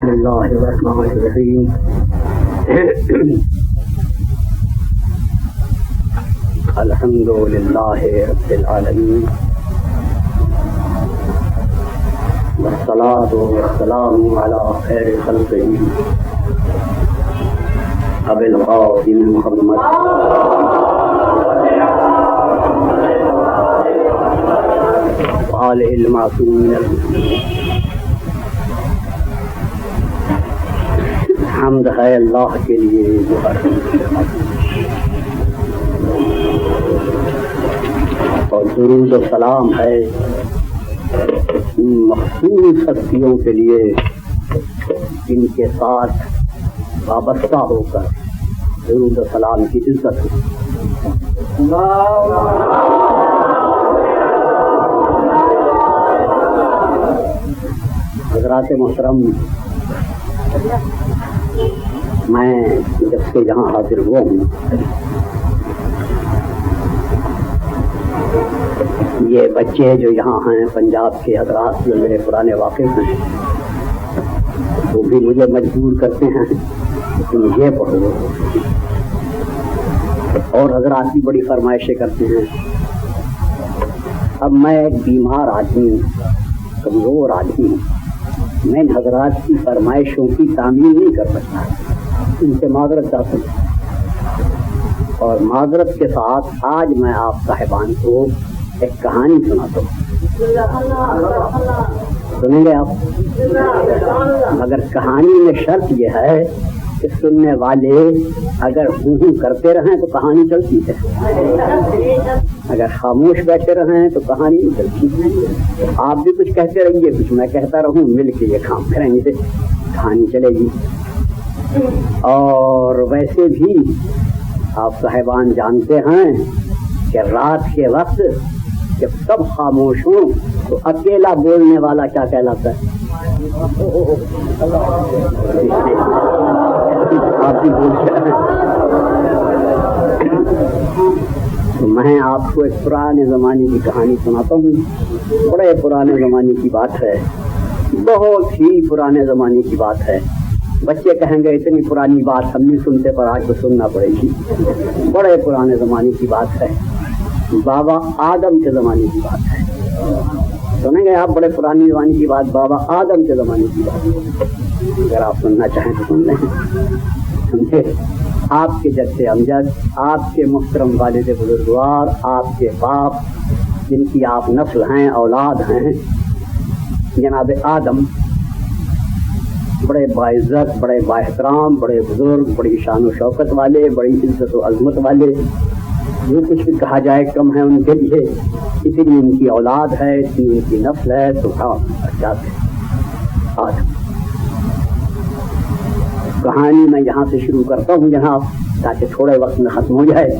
بسم اللہ الرحمن الرحیم الحمد للہ رب العالمین والصلاة والسلام علی خیر خلقہ ابی القاسم محمد وآلہ المعصومین. حمد ہے اللہ کے لیے جو ہر اور درود و سلام ہے مخصوص ہستیوں کے لیے جن کے ساتھ وابستہ ہو کر درود و سلام کی عزت ہو. حضرات محترم، میں جب سے یہاں حاضر ہوا ہوں یہ بچے جو یہاں ہیں پنجاب کے حضرات جو میرے پرانے واقف ہیں وہ بھی مجھے مجبور کرتے ہیں کہ تم یہ پڑھو، اور حضرات بھی بڑی فرمائشیں کرتے ہیں. اب میں ایک بیمار آدمی ہوں، کمزور آدمی ہوں، میں ان حضرات کی فرمائشوں کی تعمیل نہیں کر سکتا، ان سے معذرت چاہتا ہوں. اور معذرت کے ساتھ آج میں آپ صاحبان کو ایک کہانی سناتا ہوں. سنیں گے آپ؟ مگر کہانی میں شرط یہ ہے کہ سننے والے اگر ہوں کرتے رہیں تو کہانی چلتی ہے، اگر خاموش بیٹھے رہیں تو کہانی نہیں چلتی. آپ بھی کچھ کہتے رہیے، کچھ میں کہتا رہوں، مل کے یہ کام کریں گے کہانی چلے گی. اور ویسے بھی آپ صاحبان جانتے ہیں کہ رات کے وقت جب سب خاموش ہوں تو اکیلا بولنے والا کیا کہلاتا ہے؟ آپ بھی بولتے ہیں. تو میں آپ کو ایک پرانے زمانے کی کہانی سناتا ہوں. بڑے پرانے زمانے کی بات ہے، بہت ہی پرانے زمانے کی بات ہے. بچے کہیں گے اتنی پرانی بات ہم نہیں سنتے، پر آج تو سننا پڑے گی. بڑے پرانے زمانے کی بات ہے، بابا آدم کے زمانے کی بات ہے. سنیں گے آپ؟ بڑے پرانی زمانے کی بات، بابا آدم کے زمانے کی بات. اگر آپ سننا چاہیں تو سن لیں. سمجھے؟ آپ کے جد امجد، آپ کے محترم والد بزرگوار، آپ کے باپ جن کی آپ نسل ہیں، اولاد ہیں، جناب آدم، بڑے باعزت، بڑے بااحترام، بڑے بزرگ، بڑی شان و شوکت والے، بڑی عزت و عظمت والے، جو کچھ بھی کہا جائے کم ہے ان کے لیے. اتنی ان کی اولاد ہے، اتنی ان کی نسل ہے، تو جاتے آدم. کہانی میں یہاں سے شروع کرتا ہوں جناب، تاکہ تھوڑے وقت میں ختم ہو جائے.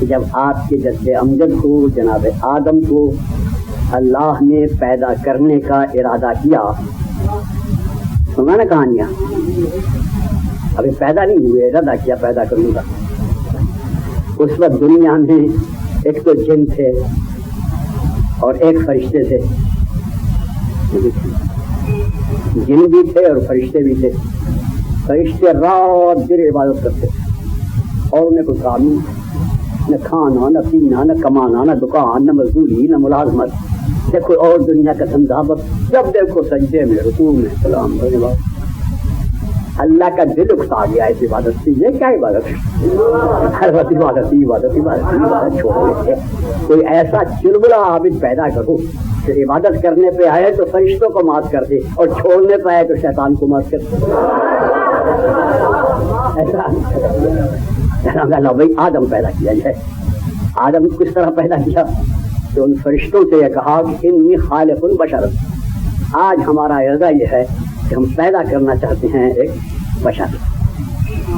جب آپ کے جد امجد کو، جناب آدم کو اللہ نے پیدا کرنے کا ارادہ کیا، سنا نا کہانیاں؟ ابھی پیدا نہیں ہوئے، ارادہ کیا پیدا کروں گا. اس وقت دنیا میں ایک تو جن تھے اور ایک فرشتے تھے. جن بھی تھے اور فرشتے بھی تھے. فرشتے رات دن عبادت کرتے اور انہیں کوئی کام نہیں، نہ کھانا، نہ پینا، نہ کمانا، نہ دکان، نہ مزدوری، نہ ملازمت، نہ کوئی اور دنیا کا دھندا. بس جب دیکھو سجدے میں، رکوع میں، سلام علیکم. اللہ کا دل اکسا گیا اس عبادت سے. یہ کیا عبادت ہے؟ ہر وقت عبادت عبادت عبادت عبادت. چھوڑ دے. کوئی ایسا چلبلا عابد پیدا کرو کہ عبادت کرنے پہ آئے تو فرشتوں کو مات کر دے، اور چھوڑنے پہ آئے تو شیطان کو مات کر دے. ایسا بھائی آدم پیدا کیا جائے. آدم کو کس طرح پیدا کیا؟ تو ان فرشتوں سے یہ کہا کہ انی خالق البشر، آج ہمارا ارادہ یہ ہے کہ ہم پیدا کرنا چاہتے ہیں ایک بشر.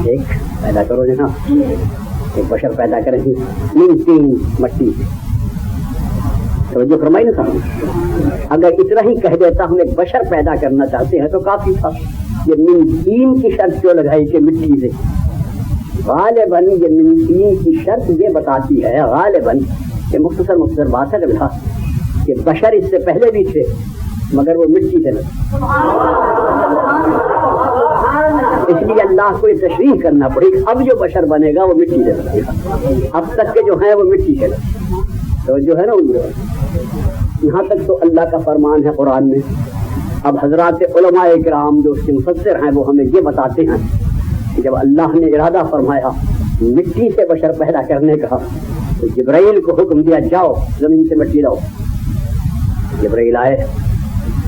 ایک پیدا کرو جناب، ایک بشر پیدا کریں گے من تین، مٹی سے. توجہ فرمائی نا صاحب؟ اگر اتنا ہی کہہ دیتا ہم ایک بشر پیدا کرنا چاہتے ہیں تو کافی تھا. یہ من تین کی شرط کیوں لگائی کہ مٹی سے؟ غالباً یہ من تین کی شرط یہ بتاتی ہے، غالباً یہ مختصر بات ہے کہ بشر اس سے پہلے بھی تھے، مگر وہ مٹی سے نہیں. اس لیے اللہ کو یہ تشریح کرنا پڑے گی اب جو بشر بنے گا وہ مٹی سے بنے گا. اب تک کے جو ہیں وہ مٹی سے بنے تو جو ہے نا یہاں تک تو اللہ کا فرمان ہے قرآن میں. اب حضرات علماء کرام جو اس کے مفسر ہیں وہ ہمیں یہ بتاتے ہیں کہ جب اللہ نے ارادہ فرمایا مٹی سے بشر پیدا کرنے کا تو جبرائیل کو حکم دیا جاؤ زمین سے مٹی لاؤ. جبرائیل آئے,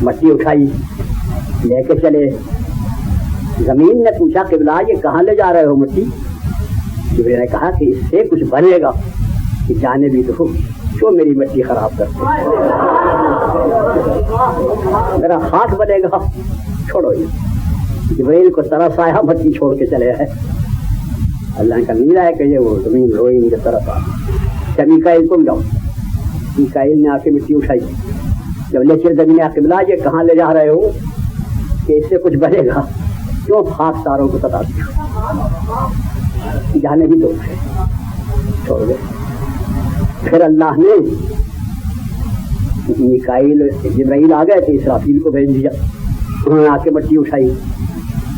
مٹی اٹھائی, لے کے چلے. زمین نے پوچھا قبلہ یہ کہاں لے جا رہے ہو مٹی؟ جبرائیل نے کہا کہ اس سے کچھ بنے گا کہ جانے بھی تو کیوں میری مٹی خراب کرتے, میرا خاک بنے گا, چھوڑو یہ. جبرائیل کو طرف آیا, مٹی چھوڑ کے چلے آئے. اللہ کا نیلا ہے کہ یہ وہ زمین روئی ان کے طرف آ. میکائیل تم جاؤ. میکائیل نے آ کے مٹی اٹھائی. جب لے چل زمین آ قبلہ یہ کہاں لے جا رہے ہو کہ اس سے کچھ بنے گا, کیوں خاک ساروں کو ستاتے ہو, جانے بھی تو چھوڑ دے. پھر اللہ نے میکائیل جبرائیل آ گئے تھے, اسرافیل کو بھیج دیا. انہوں نے آ کے مٹی اٹھائی.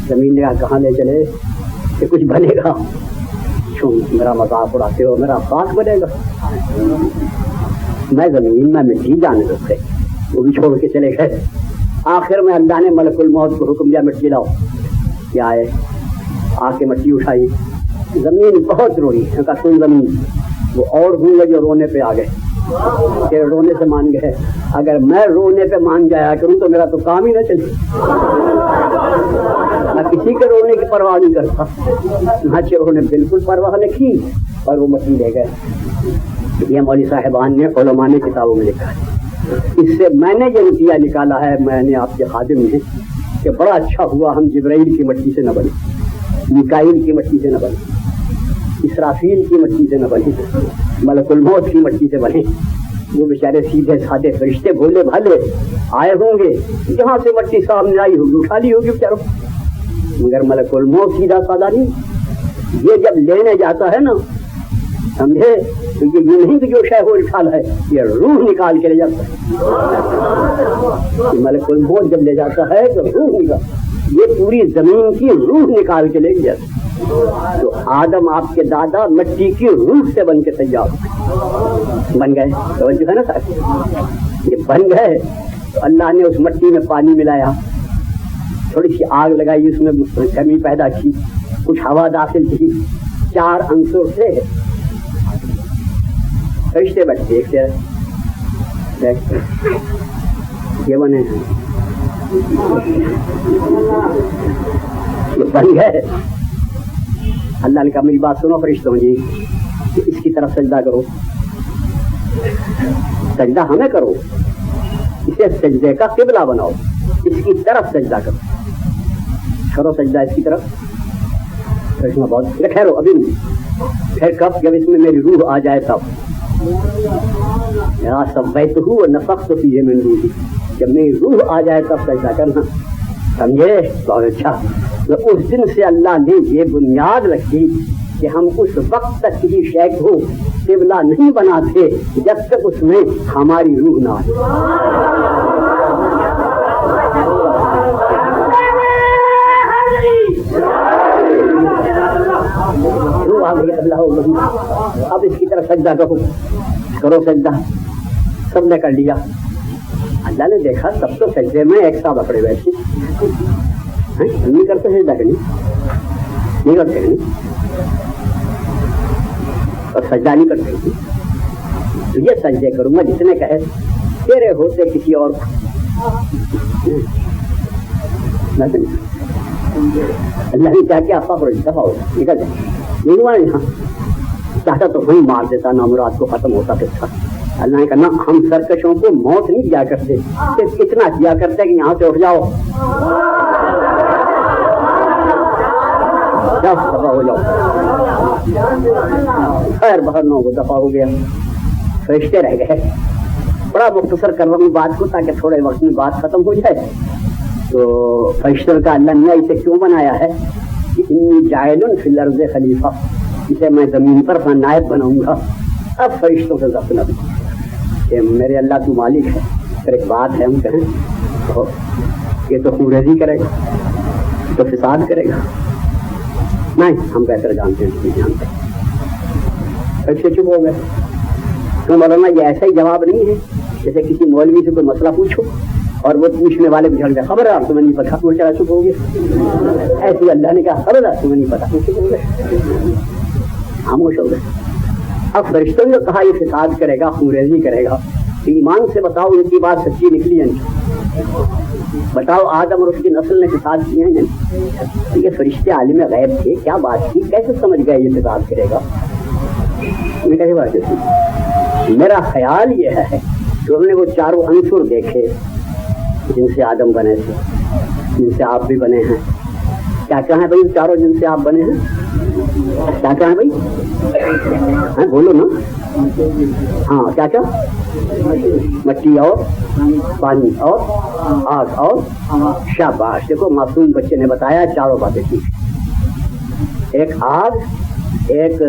زمین نے کہاں لے چلے کہ کچھ بنے گا, کیوں میرا مذاق اڑاتے ہو, میرا خاک بنے گا. میں زمین میں مٹی جانے دو, وہ بھی چھوڑ کے چلے گئے. آخر میں اللہ نے ملک الموت کو حکم دیا مٹی لاؤ. کیا آئے, آ کے مٹی اٹھائی. زمین بہت روئی. کہا سن زمین, وہ اور ہوں گے جو رونے پہ آ گئے کہ رونے سے مان گئے. اگر میں رونے پہ مان جایا کروں تو میرا تو کام ہی نہ چلے. میں کسی کے رونے کی پرواہ نہیں کرتا. انہوں نے بالکل پرواہ نہیں کی اور وہ مٹی لے گئے. یہ مولوی صاحبان نے علماء نے کتابوں میں لکھا ہے. اس سے میں نے یہ نتیجہ نکالا ہے, میں نے آپ کے خادم میں, کہ بڑا اچھا ہوا ہم جبرائیل کی مٹی سے نہ بنے, میکائیل کی مٹی سے نہ بنے, اسرافیل کی مٹی سے نہ بنے, ملک الموت کی مٹی سے بنے. وہ بیچارے سیدھے سادے فرشتے بھولے بھالے آئے ہوں گے, جہاں سے مٹی سامنے آئی ہوگی اٹھا لی ہوگی بیچاروں. مگر ملک الموت سیدھا سادہ نہیں. یہ جب لینے جاتا ہے نا, سمجھے, تو یہ نہیں کہ جو شے ہو اٹھال ہے, یہ روح نکال کے لے جاتا ہے. ملک الموت جب لے جاتا ہے تو روح نکال, یہ پوری زمین کی روح نکال کے لے جاتا ہے. تو آدم آپ کے دادا مٹی کی روح سے بن کے تیار بن گئے. توجہ ہے نا صاحب, یہ بن گئے. تو اللہ نے اس مٹی میں پانی ملایا, تھوڑی سی آگ لگائی, اس میں گرمی پیدا کی, کچھ ہوا داخل کی. 4 عنصر سے فرشتے بیٹھتے دیکھتے یہ بنے, یہ بن گئے. اللہ نے کہا میری بات سنو فرشتوں جی, اس کی طرف سجدہ کرو. سجدہ ہمیں کرو, اسے سجدے کا قبلہ بناؤ, اس کی طرف سجدہ کرو سجدہ اس کی طرف. بہت ٹھہرو ابھی نہیں, پھر کب, جب اس میں میری روح آ جائے تب. سبیتہ ونفخت فیہ من روحی, جب میری روح آ جائے تب سجدہ کرنا. سمجھے؟ بہت اچھا. تو اس دن سے اللہ نے یہ بنیاد رکھی کہ ہم اس وقت تک کسی شے کو قبلہ نہیں بناتے جب تک اس میں ہماری روح نہ آئے. اب اس کی طرف سجدہ کرو سجدہ. سب نے کر لیا. اللہ نے دیکھا سب تو سجدے میں ایک ساتھ اکڑے بیٹھے, نہیں کرتے سجدہ کرنی, نہیں کرتے نہیں, اور سجدہ نہیں کرتے. تو یہ سجدے کروں گا جس نے کہے تیرے ہوتے کسی اور اللہ نے کیا کیا دفاع ہو نکل جائے. نہیں ہوا یہاں چاہتا تو وہی مار دیتا, نامراد کو ختم ہوتا پھر. اللہ نے کہا ہم سرکشوں کو موت نہیں دیا کرتے, صرف اتنا دیا کرتے کہ یہاں سے اٹھ جاؤ, دفاع ہو جاؤ. خیر باہر 9 کو دفاع ہو گیا. فرشتے رہ گئے. بڑا مختصر کر رہا ہوں بات کو تاکہ تھوڑے وقت میں بات ختم ہو جائے. تو فرشتوں کا اللہ نے اسے کیوں بنایا ہے کہ انی جاعل فی الارض خلیفہ, اسے میں زمین پر نائب بناؤں گا. اب فرشتوں سے ضبط نہ کہ میرے اللہ تو مالک ہے. پھر ایک بات ہے, ہم کہیں یہ تو خوریزی کرے گا, تو فساد کرے گا. نہیں, ہم بہتر جانتے ہیں, نہیں جانتے. ایسے چپ ہو گئے. تو مولانا یہ ایسا ہی جواب نہیں ہے جیسے کسی مولوی سے کوئی مسئلہ پوچھو اور وہ پوچھنے والے بجھڑ گئے, خبردار تمہیں نہیں پتا, وہ چلا چپ ہو گیا. ایسے اللہ نے کہا خبردار تمہیں نہیں پتا, وہ چپ ہو گئے, خاموش ہو گئے. اب فرشتوں نے کہا یہ فساد کرے گا, خونریزی کرے گا, ایمان سے بتاؤ ان کی بات سچی نکلی ہے نہیں؟ بتاؤ آدم اور اس کی نسل نے فساد کیے ہیں نہیں؟ یہ فرشتے عالم غیب تھے, کیا بات کی, کیسے سمجھ گئے یہ فساد کرے گا؟ کیسے بات ہے؟ میرا خیال یہ ہے کہ ہم نے وہ چاروں عنصر دیکھے جن سے آدم بنے تھے, جن سے آپ بھی بنے ہیں. کیا کیا ہے بھائی چاروں جن سے آپ بنے ہیں؟ کیا کیا ہے بھائی, بولو نا. ہاں کیا کیا؟ مٹی اور پانی اور آگ اور شاباش. دیکھو معصوم بچے نے بتایا چاروں باتیں ٹھیک. ایک آگ, ایک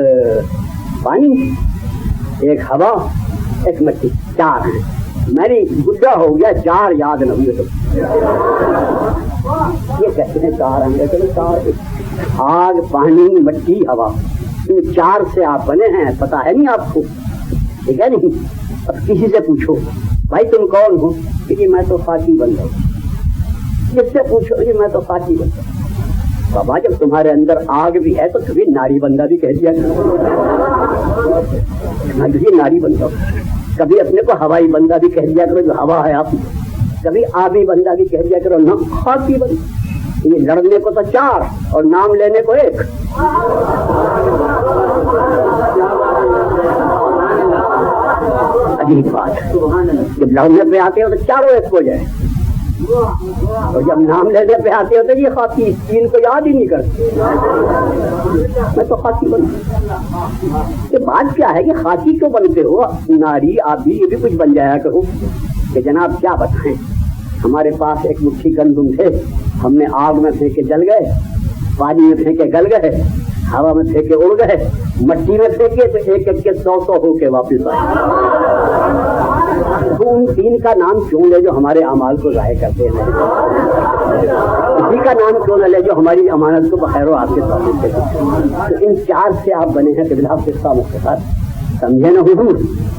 پانی, ایک ہوا, ایک مٹی, چار ہیں. میں نے گڈا ہو گیا, چار یاد نہ ہوئے تو یہ کہتے ہیں چار ہیں. چار, آگ, پانی, مٹی, ہوا, ان چار سے آپ بنے ہیں. پتا ہے نہیں آپ کو, ٹھیک ہے نہیں؟ اب کسی سے پوچھو بھائی تم کون ہو, کہ میں تو خاکی بندہ ہوں. جس سے پوچھو جی میں تو خاکی بندہ ہوں. بابا جب تمہارے اندر آگ بھی ہے تو کبھی ناری بندہ بھی کہہ دیا کرو, ناری بندہ. کبھی اپنے کو ہوائی بندہ بھی کہہ دیا کرو جو ہوا ہے آپ. کبھی آبی بندہ بھی کہہ دیا کرو, نہ خاکی بندہ. یہ لڑنے کو تو چار اور نام لینے کو ایک. عجیب بات. جب لڑنے پہ آتے ہو تو چاروں ایک ہو جائے, اور جب نام لینے پہ آتے ہو تو یہ خاکی, تین کو یاد ہی نہیں کرتے. میں تو خاکی بنتا. یہ بات کیا ہے کہ خاکی کیوں بنتے ہو؟ ناری, آبی, یہ بھی کچھ بن جایا کرو. کہ جناب کیا بتائیں, ہمارے پاس ایک مٹھی گندم تھے, ہم نے آگ میں پھینکے جل گئے, پانی میں پھینکے گل گئے, ہوا میں پھینکے اڑ گئے, مٹی میں پھینکے تو ایک ایک کے 100 ہو کے واپس آئے. تو ان تین کا نام کیوں لے جو ہمارے اعمال کو ضائع کرتے ہیں؟ اسی کا نام کیوں نہ لے جو ہماری امانت کو بخیر و آپ کے ساتھ دیتے ہیں؟ تو ان چار سے آپ بنے ہیں. کہ آپ قصہ مختصر سمجھے نہ ہوں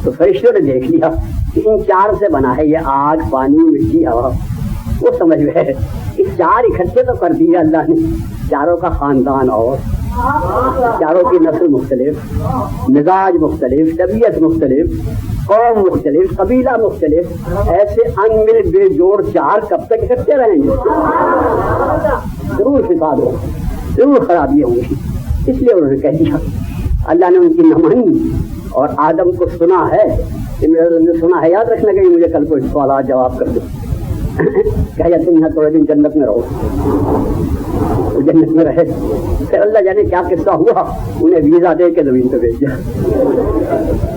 تو فرشتوں نے دیکھ لیا کہ ان چار سے بنا ہے, یہ آگ, پانی, مٹی, ہوا. وہ سمجھ گئے کہ چار اکٹھے تو کر دیے اللہ نے. چاروں کا خاندان اور چاروں کی نسل مختلف, مزاج مختلف, طبیعت مختلف, قوم مختلف, قبیلہ مختلف. ایسے ان مل بے جوڑ چار کب تک اکٹھے رہیں گے؟ ضرور فساد ہوگا, ضرور خرابی ہوگی. اس لیے انہوں نے کہہ دیا. اللہ نے ان کی نہ مانی اور آدم کو سنا ہے, سنا ہے, یاد رکھنا کہ مجھے کل کو سوالات جواب کر دو. کہا یا تم یہاں تھوڑے دن جنت میں رہو, جنت میں رہے. پھر اللہ جانے کیا قصہ ہوا, انہیں ویزا دے کے زمین پہ بھیج دیا.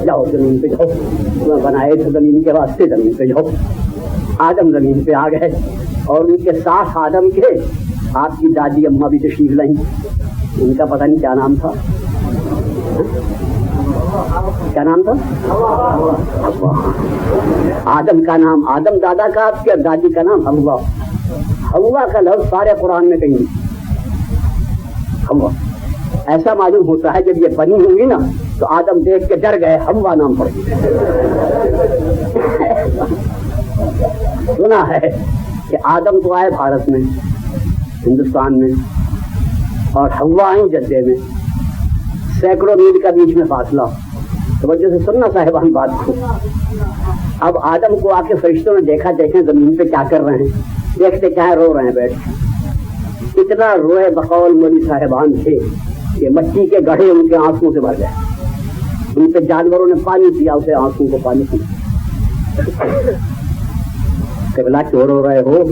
جاؤ زمین پہ جاؤ, تمہیں بنائے تھے زمین کے واسطے, زمین پہ جاؤ. آدم زمین پہ آ گئے اور ان کے ساتھ آدم کے آپ کی دادی اماں بھی تشریف لائیں. ان کا پتہ نہیں کیا نام تھا, کیا نام تھا؟ آدم کا نام آدم دادا کا, آپ کے دادی کا نام حوا. حوا کا لفظ سارے قرآن میں کہیں حوا. ایسا معلوم ہوتا ہے جب یہ بنی ہوئی نا تو آدم دیکھ کے ڈر گئے, حوا نام پڑ گیا. سنا ہے کہ آدم تو آئے بھارت میں, ہندوستان میں, اور حوا آئیں جدے میں. سینکڑوں میل کا بیچ میں فاصلہ. توجہ سے سننا صاحبان بات کو. اب آدم کو آ کے فرشتوں نے دیکھا, دیکھیں زمین پہ کیا کر رہے ہیں, دیکھتے کیا ہے, رو رہے ہیں بیٹھ. اتنا روئے بقول مولی صاحبان تھے کہ مٹی کے گڑھے ان کے آنسوں سے بھر گئے. ان پہ جانوروں نے پانی پیا, اسے آنسوں کو پانی پیا. قبلہ کیوں رو رہے ہو,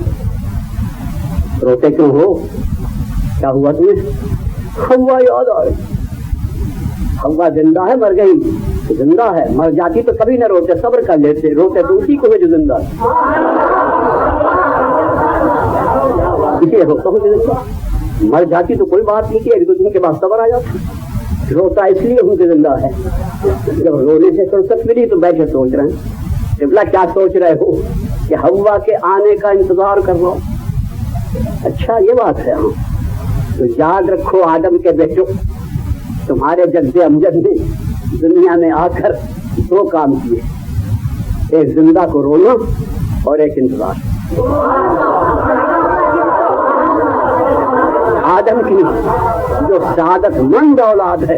روتے کیوں ہو, کیا ہوا تمہیں؟ حوا یاد آئے. حوا زندہ ہے, مر گئی زندہ ہے. مر جاتی تو کبھی نہ روتے, صبر کر لیتے. روتے تو اسی کو ہے جو زندہ ہے. اسے روتا ہوں, مر جاتی تو کوئی بات نہیں تھی, ایک دو دن کے بعد صبر آ جاتا. روتا اس لیے ہوں کہ زندہ ہے. جب رونے سے فرصت ملی تو بیٹھے سوچ رہے ہیں, قبلہ کیا سوچ رہے ہو؟ کہ ہوا کے آنے کا انتظار کر رہا ہوں. اچھا یہ بات ہے. ہاں تو یاد رکھو آدم کے بیٹو، تمہارے جد امجد نے دنیا میں آ کر دو کام کیے، ایک زندہ کو رونا اور ایک انتظار. آدم کی جو سعادت مند اولاد ہے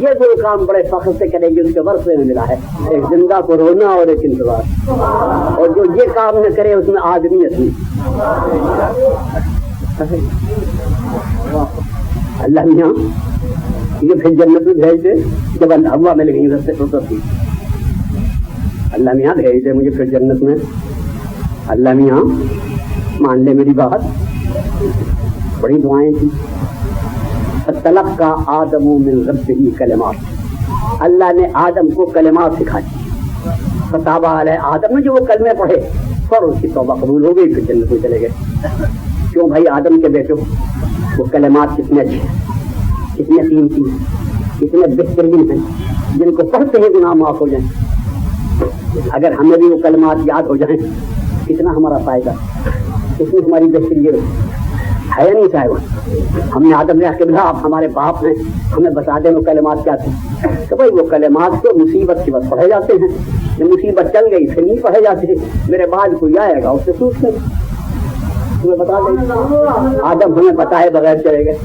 یہ دو کام بڑے فخر سے کرے گی، اس کے ورثے میں ملا ہے، ایک زندہ کو رونا اور ایک انتظار. اور جو یہ کام نہ کرے اس میں آدمیت نہیں. اللہ میاں یہ پھر جنت میں بھیج دے، جب ہوا مل گئی رستے تو تھی. اللہ میاں بھیج دے مجھے پھر جنت میں. اللہ میاں مان لے میری بات. بڑی دعائیں تھی. فتلقى آدم من ربه کلمات، اللہ نے آدم کو کلمات سکھا دی. فتاب علیہ آدم نے جو وہ کلمے پڑھے فوراً اس کی توبہ قبول ہو گئی، پھر جنت میں چلے گئے. کیوں بھائی آدم کے بیٹو وہ کلمات کتنے اچھے ہیں، کتنے قیمتی ہیں، کتنے بہترین ہیں، جن کو پڑھتے ہی گناہ معاف ہو جائیں. اگر ہمیں بھی وہ کلمات یاد ہو جائیں کتنا ہمارا فائدہ، کتنی ہماری بہتری ہے نہیں صاحب. ہم نے آدم نے کہ آپ ہمارے باپ ہیں، ہمیں بتا دیں وہ کلمات کیا تھے. کہ بھائی وہ کلمات تو مصیبت کے وقت پڑھے جاتے ہیں، جب مصیبت چل گئی پھر نہیں پڑھے جاتے. میرے بعد کوئی آئے گا اس سے سوچ کر تمہیں بتا دیں. آدم ہمیں بتائے بغیر چلے گئے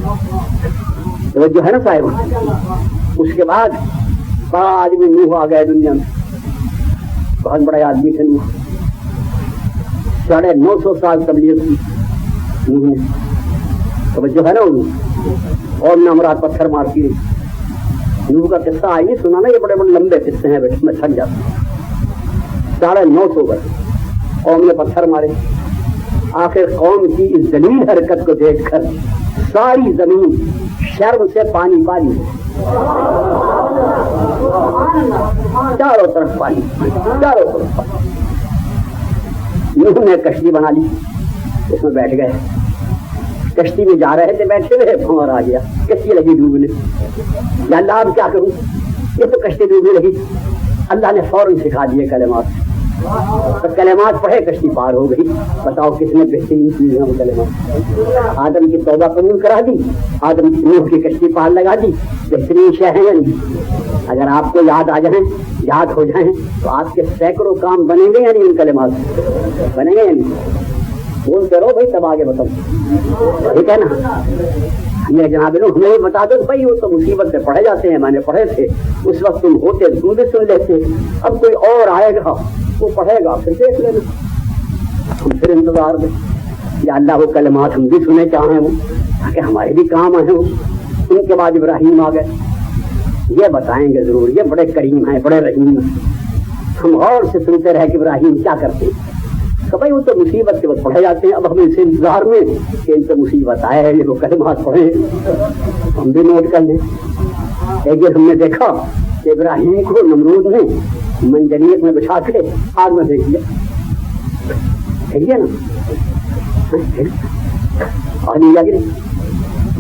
تو جو ہے نا صاحب. اس کے بعد بڑا آدمی نوح آ گئے دنیا میں. بہت بڑے آدمی تھے نوح. 950 سال تبلیغ کی نوح نے. تو جو ہے نا اور نامراد پتھر مارتی رہی. نوح کا قصہ آئی نہیں سنا نا، یہ بڑے بڑے لمبے قصے ہیں بیٹے، میں تھک جاتا ہوں. 950 برس قوم نے پتھر مارے. آخر قوم کی اس ذلیل حرکت کو دیکھ کر ساری زمین شرم سے پانی پانی، چاروں طرف پانی، چاروں طرف پانی. نوح نے کشتی بنا لی، اس میں بیٹھ گئے. کشتی میں جا رہے تھے، بیٹھے ہوئے بھنور آ گیا، کشتی لگی ڈوبنے. یا اللہ اب کیا کروں، یہ تو کشتی ڈوبنے لگی. اللہ نے فوراً سکھا دیے کلمات. تو کلمات پڑھے کشتی پار ہو گئی. بتاؤ کتنے بہترین چیز ہیں وہ کلمات. آدم کی توبہ قبول کرا دی، آدم نوح کی کشتی پار لگا دی. بہترین شے ہے یا نہیں؟ اگر آپ کو یاد آ جائیں، یاد ہو جائیں تو آپ کے سینکڑوں کام بنیں گے یا نہیں؟ ان کلمات بنیں گے یا نہیں؟ بولتے رہو بھائی، تب آگے بتاؤ. ٹھیک ہے نا؟ ہمیں جناب لوگ ہمیں بتا دو بھائی وہ تو مصیبت سے پڑھے جاتے ہیں، میں نے پڑھے تھے اس وقت، تم ہوتے تم بھی سن لیتے. اب کوئی اور آئے گا وہ پڑھے گا پھر دیکھ لینا. ہم پھر انتظار میں یا اللہ وہ کلمات ہم بھی سنے چاہیں وہ تاکہ ہمارے بھی کام آئے وہ. ان کے بعد ابراہیم آ گئے. یہ بتائیں گے ضرور، یہ بڑے کریم ہیں، بڑے رحیم ہیں. ہم غور سے سنتے رہے کہ ابراہیم کیا کرتے ہیں. تو بھائی وہ تو مصیبت کے وقت پڑھے جاتے ہیں. اب ہم اس انتظار میں کہ ان سے مصیبت آئے ہیں یہ وہ کلمات پڑھیں، ہم بھی نوٹ کر لیں. ایک ہم نے دیکھا کہ ابراہیم کو نمرود نے منجنیت میں بچھا کے آگ میں دیکھ لیا. ٹھیک ہے نا؟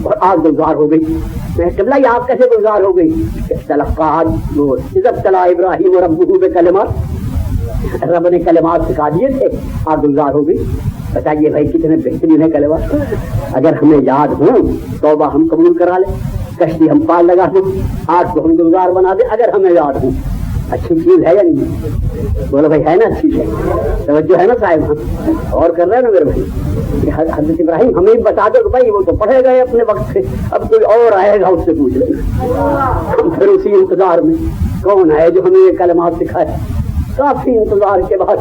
اور آگ گلزار ہو گئی. قبلہ یہ آگ کیسے گلزار ہو گئی؟ چلا ابراہیم اور ابو بے کلمات، رب نے کلمات سکھا دیے تھے، آگ گلزار ہو گئی. بتائیے بھائی کتنے بہترین ہے کلمات. اگر ہمیں یاد ہوں توبہ ہم قبول کرا لیں، کشتی ہم پار لگا دیں، آگ کو ہم گلزار بنا دیں. اگر ہمیں یاد ہوں اچھی چیز ہے یا نہیں؟ بولو بھائی ہے نا اچھی چیز؟ توجہ ہے نا صاحب؟ اور کر رہے ہیں نا میرے بھائی. حضرت ابراہیم ہمیں بتا دو کہ بھائی وہ تو پڑھے گئے اپنے وقت سے، اب کوئی اور آئے گا اس سے پوچھ لینا. ہم پھر اسی انتظار میں کون ہے جو ہمیں یہ کلمات سکھائے. کافی انتظار کے بعد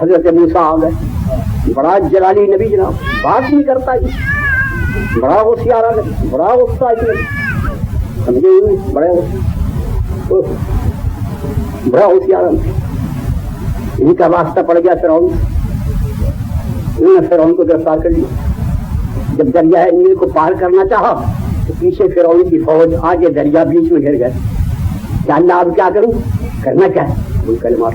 حضرت موسیٰ آ گئے. بڑا جلالی نبی جناب، بات نہیں کرتا جی، بڑا ہوشیار آ گیا، بڑا غصہ جی، سمجھے بڑے بڑا ہوشیار. ان کا واسطہ پڑ گیا فرعون. انہوں نے فرعون کو گرفتار کر لیا. جب دریا نیل کو پار کرنا چاہا تو پیچھے فرعون کی فوج، آگے دریا، بیچ میں گھر گئے. کہ اللہ اب کیا کروں، کرنا کیا ہے؟ کلمات.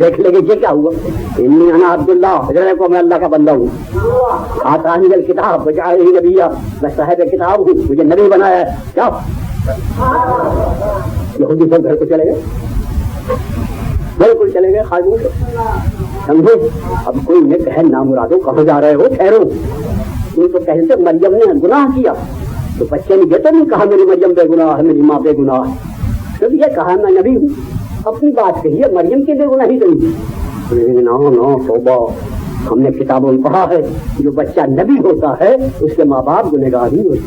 دیکھ لیں گے کہ کیا ہوا. انی انا عبداللہ, کو میں اللہ کا بندہ ہوں. آتانی الکتاب وجعلنی نبیا, میں صاحب کتاب ہوں, مجھے نبی بنایا ہے. کیا یہودی سب گھر کو چلے گئے, بالکل چلے گئے خاموش. سمجھے؟ اب کوئی نے کہے نامرادو کہاں جا رہے ہو, ٹھہرو. تو کہتے مریم نے گناہ کیا, تو بچے نے یہ تو نہیں کہا میری مریم بے گناہ ہے, میری ماں بے گناہ ہے. جب یہ کہا میں نبی ہوں, اپنی بات کہی ہے, مریم کی بے گناہی نہیں. نو توبہ, ہم نے کتابوں میں پڑھا ہے جو بچہ نبی ہوتا ہے اس کے ماں باپ گنہگار نہیں ہوتے.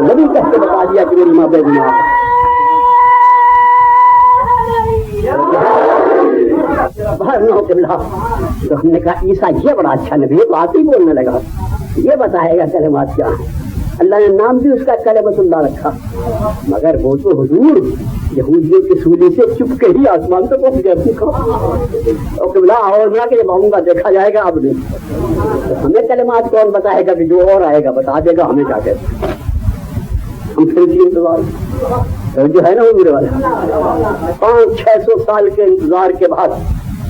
نبی کہہ کے بتا دیا کہ میری ماں بے گناہ ہے. تو ہم نے کہا عیسیٰ یہ بڑا اچھا نبی ہے, بات ہی بولنے لگا, یہ بتائے گا کلمات کیا ہے. اللہ نے نام بھی اس کا کلمۃ اللہ رکھا, مگر وہ تو حضور یہودیوں کی سولی سے چپ کے ہی آسمان سے پہنچ گیا. اور نہ کہ جب آؤں گا دیکھا جائے گا. اب نہیں ہمیں کلمات کون بتائے گا, کہ جو اور آئے گا بتا دے گا ہمیں کیا کہتے. ہم پھر بھی انتظار جو ہے نا وہ میرے والے 500-600 سال کے انتظار کے بعد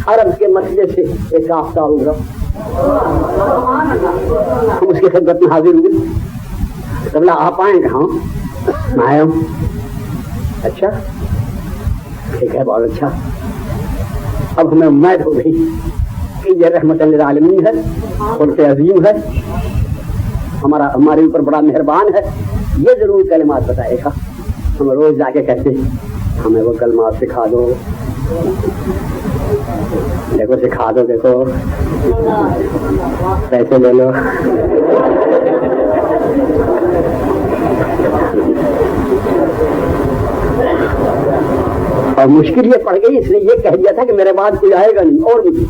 عرب کے مسئلے سے ایک آفتاب ہوگا. ہم اس کی خدمت میں حاضر ہوئے. قبلہ آپ آئیں کہاں؟ میں آیا ہوں. اچھا ٹھیک ہے, بہت اچھا. اب ہمیں امید ہو گئی کہ یہ رحمت للعالمین ہے, خلق عظیم ہے, ہمارے اوپر بڑا مہربان ہے, یہ ضرور کلمات بتائے گا. ہم روز جا کے کہتے ہمیں وہ کلمات سکھا دو, دیکھو سکھا دو, دیکھو پیسے لے لو. اور مشکل یہ پڑ گئی, اس نے یہ کہہ دیا تھا کہ میرے بعد کوئی آئے گا نہیں, اور نہیں,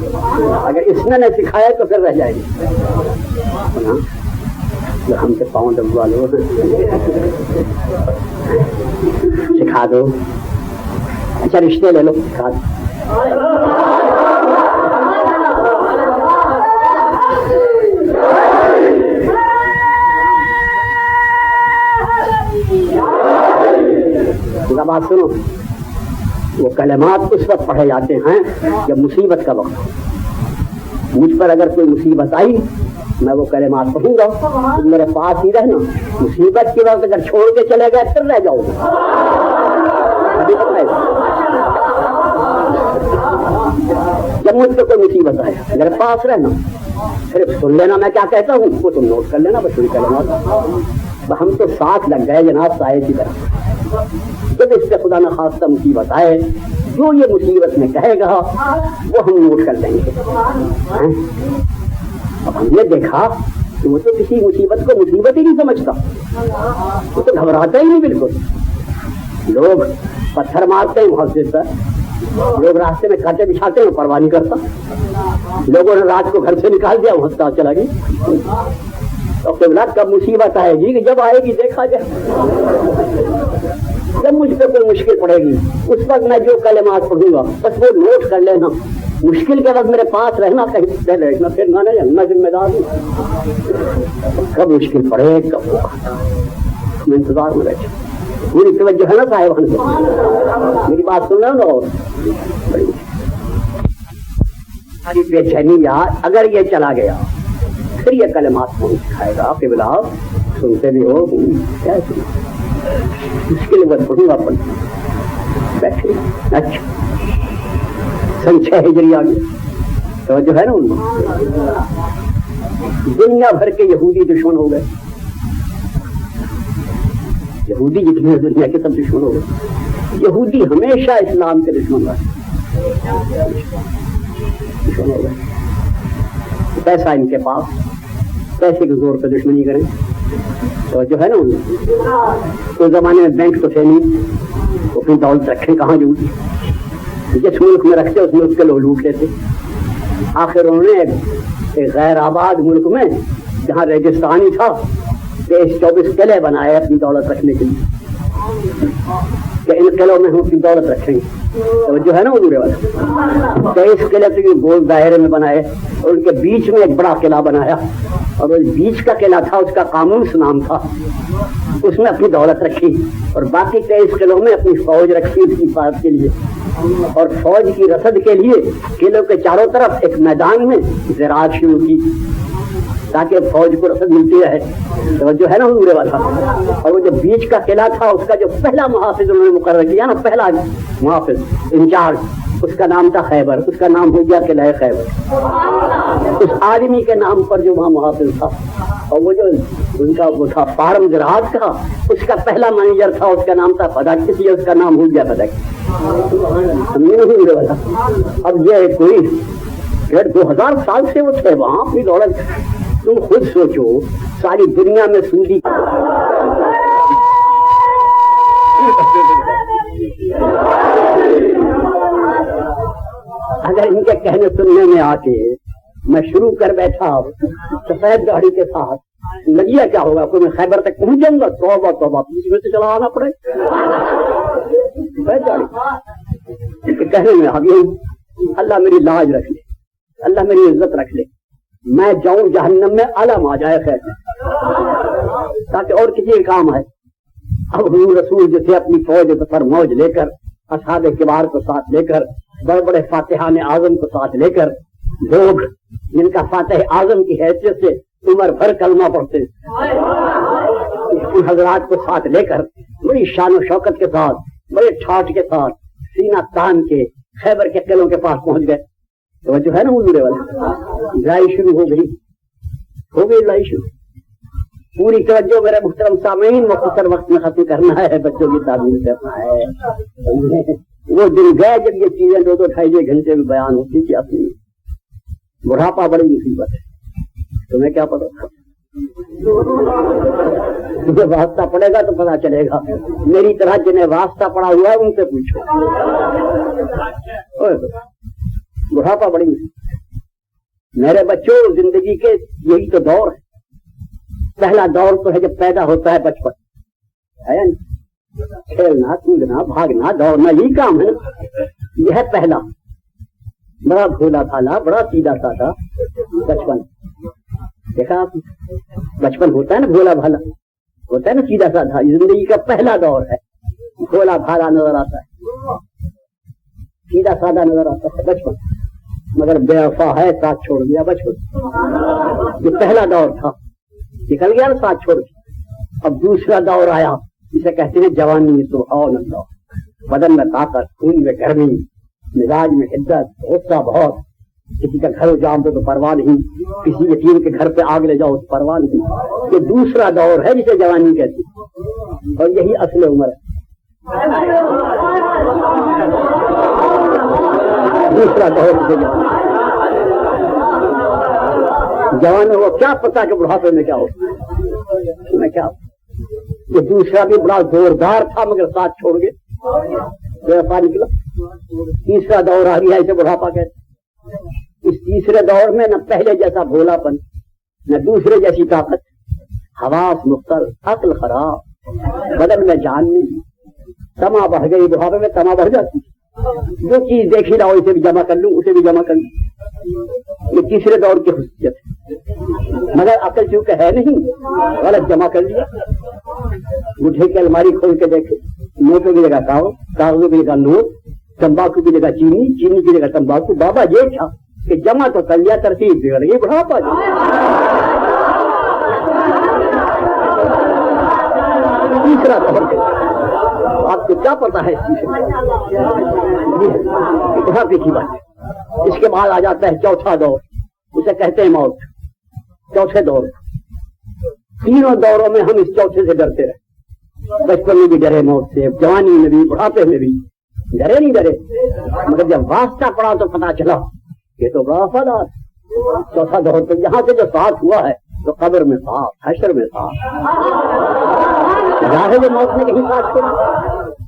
اگر اس نے نہیں سکھایا تو پھر رہ جائے گی. ہم سے پاؤں دبوا لو, سکھا دو. اچھا رشتے لے لو, سکھا دو. بات سنو, وہ کلمات اس وقت پڑھے جاتے ہیں جب مصیبت کا وقت ہو. مجھ پر اگر کوئی مصیبت آئی میں وہ کلمات پڑھوں گا, تم میرے پاس ہی رہنا. مصیبت کے وقت اگر چھوڑ کے چلے گئے پھر رہ جاؤ گے. جب مجھ پہ کوئی مصیبت آئے میرے پاس رہنا, صرف سن لینا میں کیا کہتا ہوں, وہ تم نوٹ کر لینا. بس وہی کلمات. ہم تو ساتھ لگ گئے جناب سائے کی طرف. جب اس سے خدا نہ خواستہ مصیبت آئے, جو یہ مصیبت میں کہے گا وہ ہم نوٹ کر لیں گے. اب ہم نے دیکھا کہ وہ تو کسی مصیبت کو مصیبت ہی نہیں سمجھتا, وہ تو گھبراتا ہی نہیں بالکل. لوگ پتھر مارتے ہیں محسوس پر, لوگ راستے میں کانٹے بچھاتے ہیں, پرواہ نہیں کرتا. لوگوں نے رات کو گھر سے نکال دیا, وہ ہنستا چلا گیا. اور کب مصیبت آئے گی, کہ جب آئے گی دیکھا جائے. جب مجھ پہ کوئی مشکل پڑے گی اس وقت میں جو کلمات پڑھوں گا بس وہ نوٹ کر لینا. مشکل کے وقت میرے پاس رہنا, کہیں پہ رہنا, پھر نہ جانا, میں ذمہ دار ہوں. کب مشکل پڑے کب میں انتظار میں بیٹھا. پوری توجہ ہے نا صاحب سے, میری بات سن رہے ہو نا. اور ساری بے چینی یاد اگر یہ چلا گیا پھر یہ کلمات کون سکھائے گا. آپ کے بلا سنتے بھی ہو, مشکل وقت پڑھوں گا بیٹھے. اچھا سن 6 ہجری آ گئی تو جو ہے نا ان دنیا بھر کے یہودی دشمن ہو گئے. یہودی جتنے دنیا کے سب دشمن ہو گئے. یہودی ہمیشہ اسلام کے دشمن رہے. پیسہ ان کے پاس, پیسے کے زور پہ دشمنی کریں تو جو ہے نا اس زمانے میں بینک تو تھے نہیں, اپنی دولت رکھیں کہاں جو, جس ملک میں رکھتے اس ملک کے لوگ لوٹ لیتے. آخر انہوں نے ایک غیر آباد ملک میں جہاں ریگستانی تھا 23-24 قلعے بنائے اپنی دولت رکھنے کے لیے. کہ ان قلعوں میں ہم اپنی دولت رکھیں گے. تو جو ہے نا حضور والا کہ اس قلعے سے گول دائرے میں بنائے اور ان کے بیچ میں ایک بڑا قلعہ بنایا اور وہ بیچ کا قلعہ تھا اس کا قاموس نام تھا. اس میں اپنی دولت رکھی اور باقی 23 قلعوں میں اپنی فوج رکھی اس کی حفاظت کے لیے. اور فوج کی رسد کے لیے قلعوں کے چاروں طرف ایک میدان میں زراعت شروع کی تاکہ فوج کو رسد ملتی رہے. تو جو ہے نا حضور والا اور وہ جو بیچ کا قلعہ تھا اس کا جو پہلا محافظ انہوں نے مقرر کیا نا, پہلا محافظ انچارج, اس کا نام تھا خیبر. اس کا نام ہو گیا قلعہ خیبر. اس آدمی کے نام پر جو وہاں محافظ تھا اور وہ جو ان کا وہ تھا فارم زراعت کا, اس کا پہلا مینیجر تھا, اس کا نام تھا فدق, اس لیے اس کا نام ہو گیا فدق. اب یہ کوئی 2000 سال سے وہ تھے وہاں اپنی دولت. تم خود سوچو ساری دنیا میں سودی اگر ان کے کہنے سننے میں آ کے میں شروع کر بیٹھا سفید گاڑی کے ساتھ, لگیا کیا ہوگا؟ کوئی میں خیبر تک پہنچ جاؤں گا؟ توبہ توبہ, بیچ میں سے چلا آنا پڑے. سفید گاڑی کہنے میں آ گئی, اللہ میری لاج رکھ لے, اللہ میری عزت رکھ لے, میں جاؤں جہنم میں علم آ جائے خیر تاکہ اور کسی کام آئے. اب حضور رسول جو تھے اپنی فوج پر موج لے کر, اصحاب کبار کو ساتھ لے کر, بڑے بڑے فاتحان اعظم کو ساتھ لے کر, لوگ جن کا فاتح اعظم کی حیثیت سے عمر بھر کلمہ پڑھتے, ان حضرات کو ساتھ لے کر بڑی شان و شوکت کے ساتھ, بڑے ٹھاٹ کے ساتھ, سینہ تان کے خیبر کے قلعوں کے پاس پہنچ گئے. تو جو ہے نا حضور والا لڑائی شروع ہو گئی لڑائی شروع. پوری توجہ میرے محترم سامعین مختصر وقت میں ختم کرنا ہے, بچوں کی تعلیم کرنا ہے. وہ دن گئے جب یہ چیزیں 2-2-2.5 گھنٹے میں بیان ہوتی تھی. اپنی بڑھاپا بڑی مصیبت ہے, تمہیں کیا پتا؟ تمہیں واسطہ پڑے گا تو پتا چلے گا. میری طرح جنہیں واسطہ پڑا ہوا ہے ان سے پوچھو. بڑھاپا بڑی مصیبت. میرے بچوں, زندگی کے یہی تو دور ہے. پہلا دور تو ہے جب پیدا ہوتا ہے بچپن, ہے کھیلنا کودنا بھاگنا دوڑنا, یہی کام ہے نا. یہ ہے پہلا, بڑا بھولا بھالا, بڑا سیدھا سادہ بچپن. دیکھا آپ, بچپن ہوتا ہے نا بھولا بھالا, ہوتا ہے نا سیدھا سادہ. زندگی کا پہلا دور ہے, بھولا بھالا نظر آتا ہے, سیدھا سادہ نظر آتا ہے بچپن, مگر بے وفا ہے, ساتھ چھوڑ دیا بچپن. یہ پہلا دور تھا, نکل گیا نا ساتھ چھوڑ کے. اب دوسرا دور آیا, جسے کہتے ہیں جوانی. سبحان اللہ, بدن میں طاقت, خون میں گرمی, مزاج میں حدت, غصہ بہت. کسی کا گھر جام دو تو پرواہ نہیں, کسی یتیم کے گھر پہ آگ لے جاؤ تو پرواہ نہیں. یہ دوسرا دور ہے جسے جوانی کہتے ہیں, اور یہی اصل عمر ہے. دوسرا دور جوان میں وہ کیا پتا کہ بڑھاپے میں کیا ہوتا میں کیا. یہ دوسرا بھی بڑا زوردار تھا مگر ساتھ چھوڑ گئے, بے وفا نکلا. تیسرا دور آ گیا, اسے بڑھاپا کہتے. اس تیسرے دور میں نہ پہلے جیسا بھولا پن, نہ دوسرے جیسی طاقت, حواس مختل, عقل خراب, بدن میں جان نہیں, تما بڑھ گئی. بڑھاپے میں تما بڑھ جاتی, جو چیز دیکھی رہا ہو اسے بھی جمع کر لوں, اسے بھی جمع کر لوں. یہ تیسرے دور کی خصوصیت ہے. مگر عقل چونکہ ہے نہیں, غلط جمع کر لیا. مجھے کی الماری کھول کے دیکھے, نوٹوں کی جگہ کاغذوں کی جگہ نوٹ, تمباکو کی جگہ چینی, چینی کی جگہ تمباکو. بابا یہ تھا کہ جمع تو کر لیا, ترتیب بگڑ گئی. بڑھاپا تیسرا دور. آپ کو کیا پتا ہے بڑھاپے کی بات. اس کے بعد آ جاتا ہے چوتھا دور, اسے کہتے ہیں موت. چوتھے دور, تینوں دوروں میں ہم اس چوتھے سے ڈرتے رہے. بچپن میں بھی ڈرے موت سے, جوانی میں بھی, بڑھاپے میں بھی ڈرے نہیں ڈرے. مگر جب واسطہ پڑا تو پتا چلا یہ تو بڑا وفادار. چوتھا دور تو یہاں سے جو ساتھ ہوا ہے تو قبر میں ساتھ, حشر میں ساتھ, ظاہر موت میں کہیں ساتھ چھوڑا,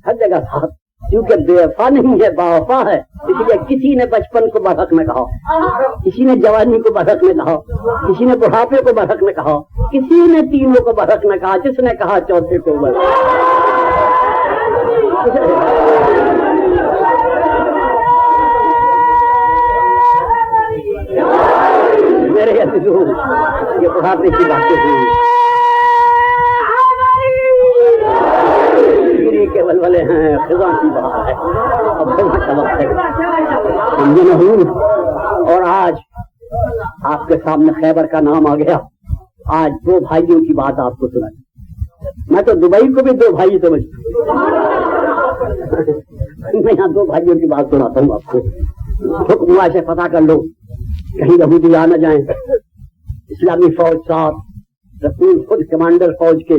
ہر جگہ ساتھ. کیونکہ بے وفا نہیں ہے, با وفا ہے. اس لیے کسی نے بچپن کو برحق میں کہا, کسی نے جوانی کو برحق میں کہا, کسی نے بڑھاپے کو برحق میں کہا, کسی نے تینوں کو برحق میں کہا, جس نے کہا چوتھے کو برحق. میرے عزیزوں یہ بڑھاپے کی باتیں ہوئی کے ولولے ہیں خزاں کی بات ہے اب خزاں کا وقت ہے سمجھے نہیں اور آج آپ کے سامنے خیبر کا نام آ گیا آج دو بھائیوں کی بات آپ کو سنائی میں تو دبئی کو بھی دو بھائی سمجھتا میں یہاں دو بھائیوں کی بات سناتا ہوں آپ کو حکم ہوا سے پتہ کر لو کہیں یہودی آ نہ جائیں اسلامی فوج صاحب رسول خود کمانڈر فوج کے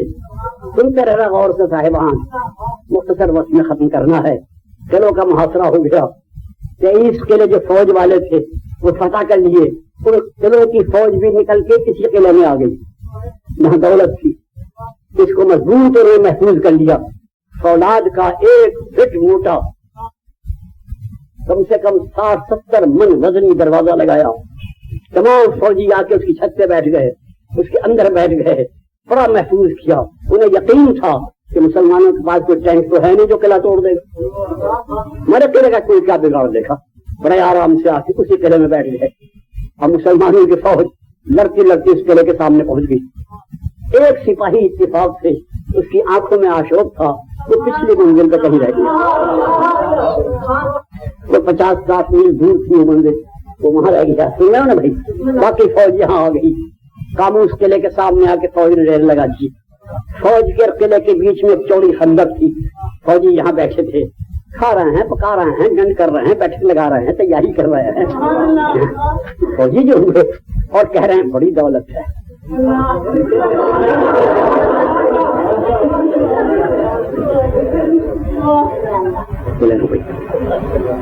سنتے رہنا غور سے صاحبان مختصر وقت میں ختم کرنا ہے قلعوں کا محاصرہ ہو گیا 23 قلعے جو فوج والے تھے وہ فتح کر لیے ان قلعوں کی فوج بھی نکل کے کسی قلعے میں آ گئی جہاں دولت تھی اس کو مضبوط انہوں نے محفوظ کر لیا فولاد کا 1 فٹ موٹا کم سے کم 60-70 من وزنی دروازہ لگایا تمام فوجی آ کے اس کی چھت پہ بیٹھ گئے اس کے اندر بیٹھ گئے بڑا محفوظ کیا انہیں یقین تھا کہ مسلمانوں کے پاس کوئی ٹینک تو ہے نہیں جو قلعہ توڑ دے میرے قلعے کا کوئی کیا بگاڑ دیکھا بڑے آرام سے آ کے اسی قلعے میں بیٹھ گئے اب مسلمانوں کی فوج لڑتی لڑتی اس قلعے کے سامنے پہنچ گئی ایک سپاہی اتفاق سے اس کی آنکھوں میں آشوب تھا وہ پچھلی منزل پہ کہیں رہ گیا وہ 50-60 میل دور تھی وہ منزل وہ وہاں رہ گیا سن رہے ہو نا بھائی باقی فوج یہاں آ گئی کاموس قلعے کے سامنے آ کے فوج نے ریل لگا دی فوج کے قلعے کے بیچ میں ایک چوڑی خندق تھی فوجی یہاں بیٹھے تھے کھا رہے ہیں پکا رہے ہیں گنڈ کر رہے ہیں بیٹھک لگا رہے ہیں تیاری کر رہے ہیں فوجی جو ہوئے اور کہہ رہے ہیں بڑی دولت ہے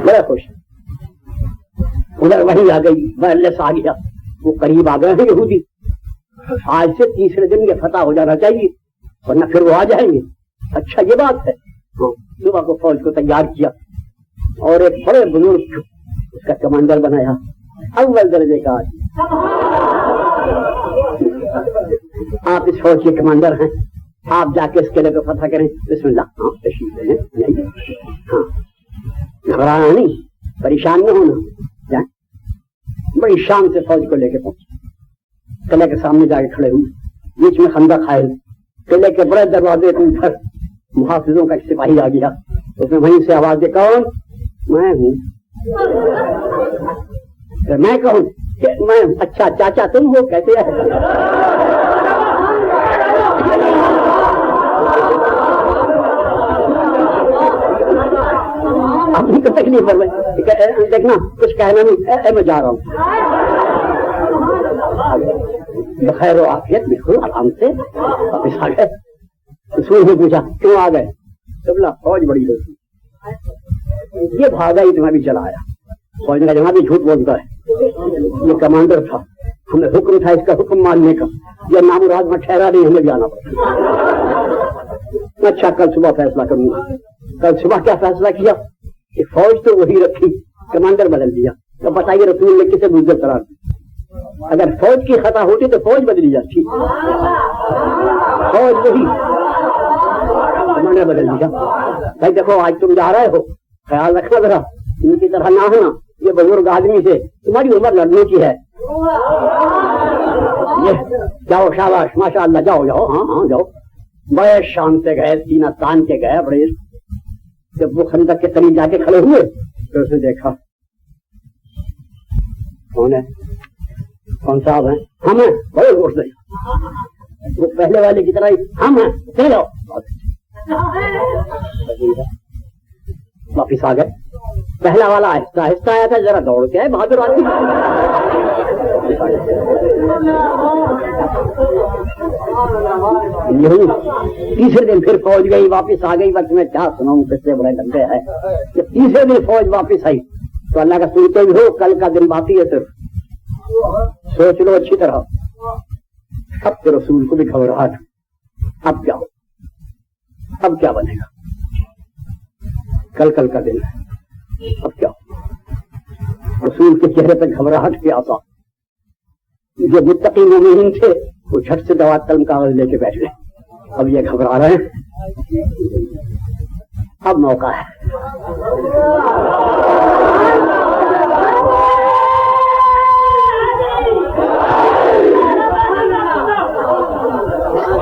بڑا خوش ادھر وہی آ گئی وائرلیس آ گیا وہ قریب آ گئے ہیں یہودی آج سے تیسرے دن یہ فتح ہو جانا چاہیے ورنہ پھر وہ آ جائیں گے اچھا یہ بات ہے صبح کو فوج کو تیار کیا اور ایک بڑے بزرگ اس کا کمانڈر بنایا اول درجے کا آپ اس فوج کے کمانڈر ہیں آپ جا کے اس قلعے کو فتح کریں بسم اللہ ہاں تشریف لیں ہاں گھبرانا نہیں پریشان نہ ہونا بڑی شان سے فوج کو لے کے پہنچے قلعے کے سامنے جا کے کھڑے ہوئے بیچ میں خندق حائل قلعے کے بڑے دروازے کے اوپر محافظوں کا ایک سپاہی آ گیا اس نے وہیں سے آواز دی کون میں ہوں میں کہوں میں اچھا چاچا تم ہو کیسے اپنی کو تکلیف پر دیکھنا کچھ کہنا نہیں میں جا رہا ہوں بخیر و عافیت بالکل آرام سے واپس آ گئے رسول نے پوچھا کیوں آ گئے قبلہ فوج بڑی ہوتی یہ بھاگا ہی تمہیں بھی چلا آیا فوج نے کہا جہاں بھی جھوٹ بولتا ہے یہ کمانڈر تھا ہمیں حکم تھا اس کا حکم ماننے کا یہ نام مراد میں ٹھہرا نہیں ہمیں جانا پڑا اچھا کل صبح فیصلہ کروں گا کل صبح کیا فیصلہ کیا کہ فوج تو وہی رکھی کمانڈر بدل دیا تو بتائیے رسول نے کسے بزدل قرار دیا اگر فوج کی خطا ہوتی تو فوج بدلی جاتی فوج وہی کمانڈر بدل دیا بھائی دیکھو آج تم جا رہے ہو خیال رکھنا ذرا ان کی طرح نہ ہونا یہ بزرگ آدمی سے تمہاری عمر لڑنے کی ہے یہ جاؤ شاباش ماشاء اللہ جاؤ جاؤ ہاں ہاں جاؤ بڑے شان سے گئے سینہ تان کے گئے بڑے جب وہ خندق کے قریب جا کے کھڑے ہوئے تو اسے دیکھا کون ہے کون صاحب ہیں ہم ہیں بڑے زور سے وہ پہلے والے کی طرح ہم ہیں چلے جاؤ واپس آ گئے پہلا والا آہستہ آہستہ آیا تھا ذرا دوڑ کے آئے بہادر آدمی یہی تیسرے دن پھر فوج گئی واپس آ گئی وقت میں کیا سناؤں کس سے بڑے لمبے ہے جب تیسرے دن فوج واپس آئی تو اللہ کا سنتے بھی ہو کل کا دن باقی ہے صرف سوچ لو اچھی طرح اب کے رسول کو بھی گھبراہٹ اب کیا ہو اب کیا بنے گا کل کا دن ہے اب کیا ہو رسول کے چہرے پہ گھبراہٹ کے آسا جو متقی مومنین تھے وہ جھٹ سے دوا قلم کاغذ لے کے بیٹھ گئے اب یہ گھبرا رہے ہیں اب موقع ہے.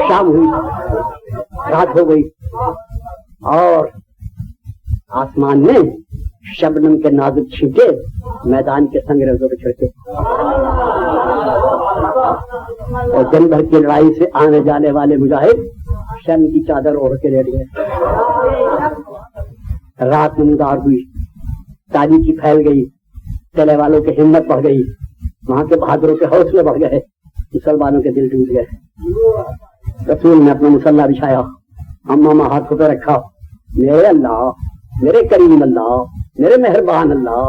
شام ہوئی, رات ہو گئی اور آسمان میں شبنم کے نازک چھینٹے میدان کے سنگریزوں پہ چھڑکے اور دن بھر کی لڑائی سے آنے جانے والے مجاہد شرم کی چادر اوڑھ کے لیٹ گئے. رات نمودار ہوئی, تاریخی پھیل گئی, چلے والوں کی ہمت بڑھ گئی, وہاں کے بہادروں کے حوصلے بڑھ گئے, مسلمانوں کے دل ٹوٹ گئے. رسول نے اپنا مسلح بچھایا, امامہ ہاتھوں پہ رکھا, میرے اللہ, میرے کریم اللہ, میرے مہربان اللہ,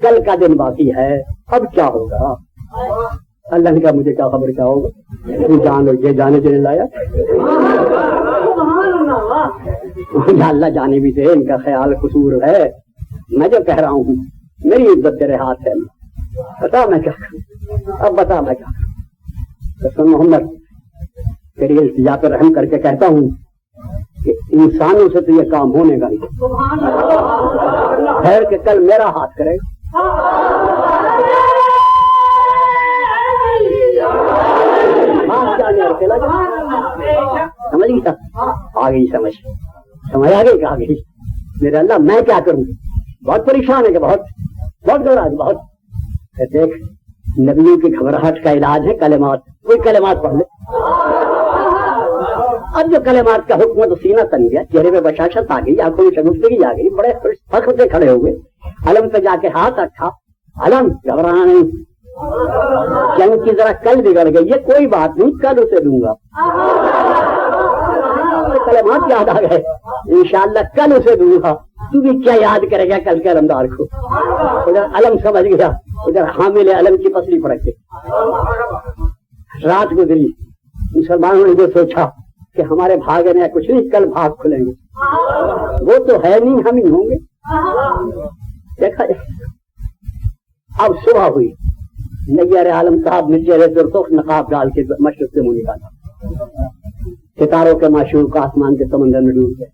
کل کا دن باقی ہے, اب کیا ہوگا؟ اللہ نے کہا مجھے کیا خبر کیا ہوگا, تو جان لو, یہ جانے دینے لایا اللہ جانے بھی دے, ان کا خیال قصور ہے, میں جو کہہ رہا ہوں میری عزت تیرے ہاتھ ہے, بتا میں کیا کروں, اب بتا میں کیا کروں. رسول محمد تیری التجا پہ رحم کر کے کہتا ہوں کہ انسانوں سے تو یہ کام ہونے کا نہیں, خیر کہ کل میرا ہاتھ کرے گا. سمجھ گیا, آ گئی سمجھ آ گئی کہ آ گئی. میرے اللہ میں کیا کروں, بہت پریشان ہے کہ بہت بہت گھبراہٹ بہت. دیکھ نبیوں کی گھبراہٹ کا علاج ہے کلمات, کوئی کلمات پڑھ لے. اب جو کلمات کا حکم تو سینہ تن گیا, چہرے پہ بشاشت آ گئی, آنکھوں میں شگفتگی آ گئی, بڑے فخر سے کھڑے ہوئے, علم پہ جا کے ہاتھ رکھا. علم گھبرانا نہیں, جنگ کی ذرا کل بگڑ گئی ہے, کوئی بات نہیں, کل اسے دوں گا. کلمات یاد آ گئے, انشاءاللہ کل اسے دوں گا. تو بھی کیا یاد کرے گا کل کے علمدار کو. ادھر علم سمجھ گیا, ادھر حامل علم کی پسلی پڑک گئی. رات گزری, مسلمانوں نے جو سوچا کہ ہمارے بھاگنے کچھ نہیں, کل بھاگ کھلیں گے, وہ تو ہے نہیں, ہم ہی ہوں گے. دیکھا جائے. اب صبح ہوئی, نیر عالم صاحب نے چہرے پر سرخ نقاب ڈال کے مشرق سے منہ نکالا, ستاروں کے معشوق آسمان کے سمندر میں ڈوب گئے.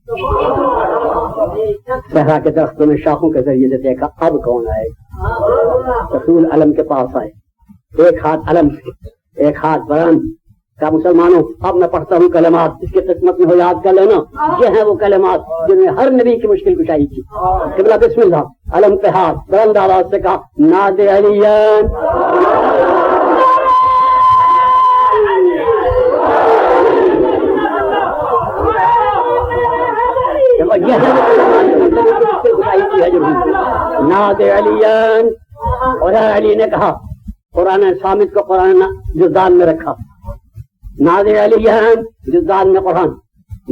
صحرا کے درختوں میں شاخوں کے ذریعے سے دیکھا اب کون آئے گا. رسول علم کے پاس آئے, ایک ہاتھ علم سے ایک ہاتھ بران کا. مسلمانوں اب میں پڑھتا ہوں کلمات, اس کی قسمت میں ہو یاد کر لینا. یہ ہیں وہ کلمات جن میں ہر نبی کی مشکل کشائی تھی. قبلہ بسم اللہ, علم پہ ہاتھ, بلند آواز سے کہا ناد علیان. ناد علیان. اور علی نے کہا, قرآن سامد کو قرآن جزدان میں رکھا. ناد علیان جزدان میں قرآن.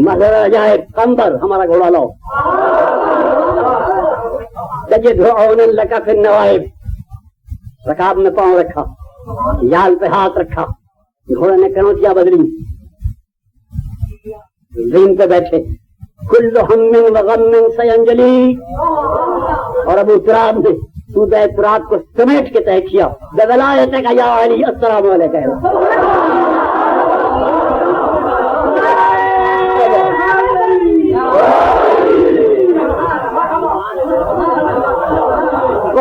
مظہر جائے قمبر, ہمارا گھوڑا لاؤ. تجد عونا لک فی النوائب, رکاب میں پاؤں رکھا, یال پہ ہاتھ رکھا, گھوڑے نے کنوتیاں بدلی, زین پہ بیٹھے. کل ہم وغم سینجلی. اور ابو تراب نے سودہ تراب کو سمیٹ کے طے کیا, بولایت کا یا علی السلام علیکم.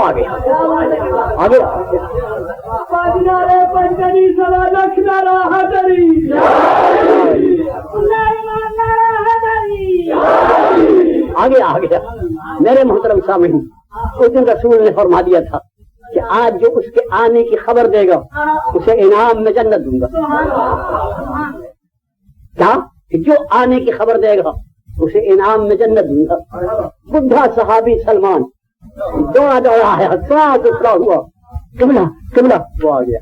آگے آگے آگے آگے. میرے محترم سامعین, اس دن رسول نے فرما دیا تھا کہ آج جو اس کے آنے کی خبر دے گا اسے انعام میں جنت دوں گا. کیا جو آنے کی خبر دے گا اسے انعام میں جنت دوں گا. بڈھا صحابی سلمان دوڑا دوڑا آیا, ساتھ اٹھا ہوا, قبلہ قبلہ, وہ آ گیا.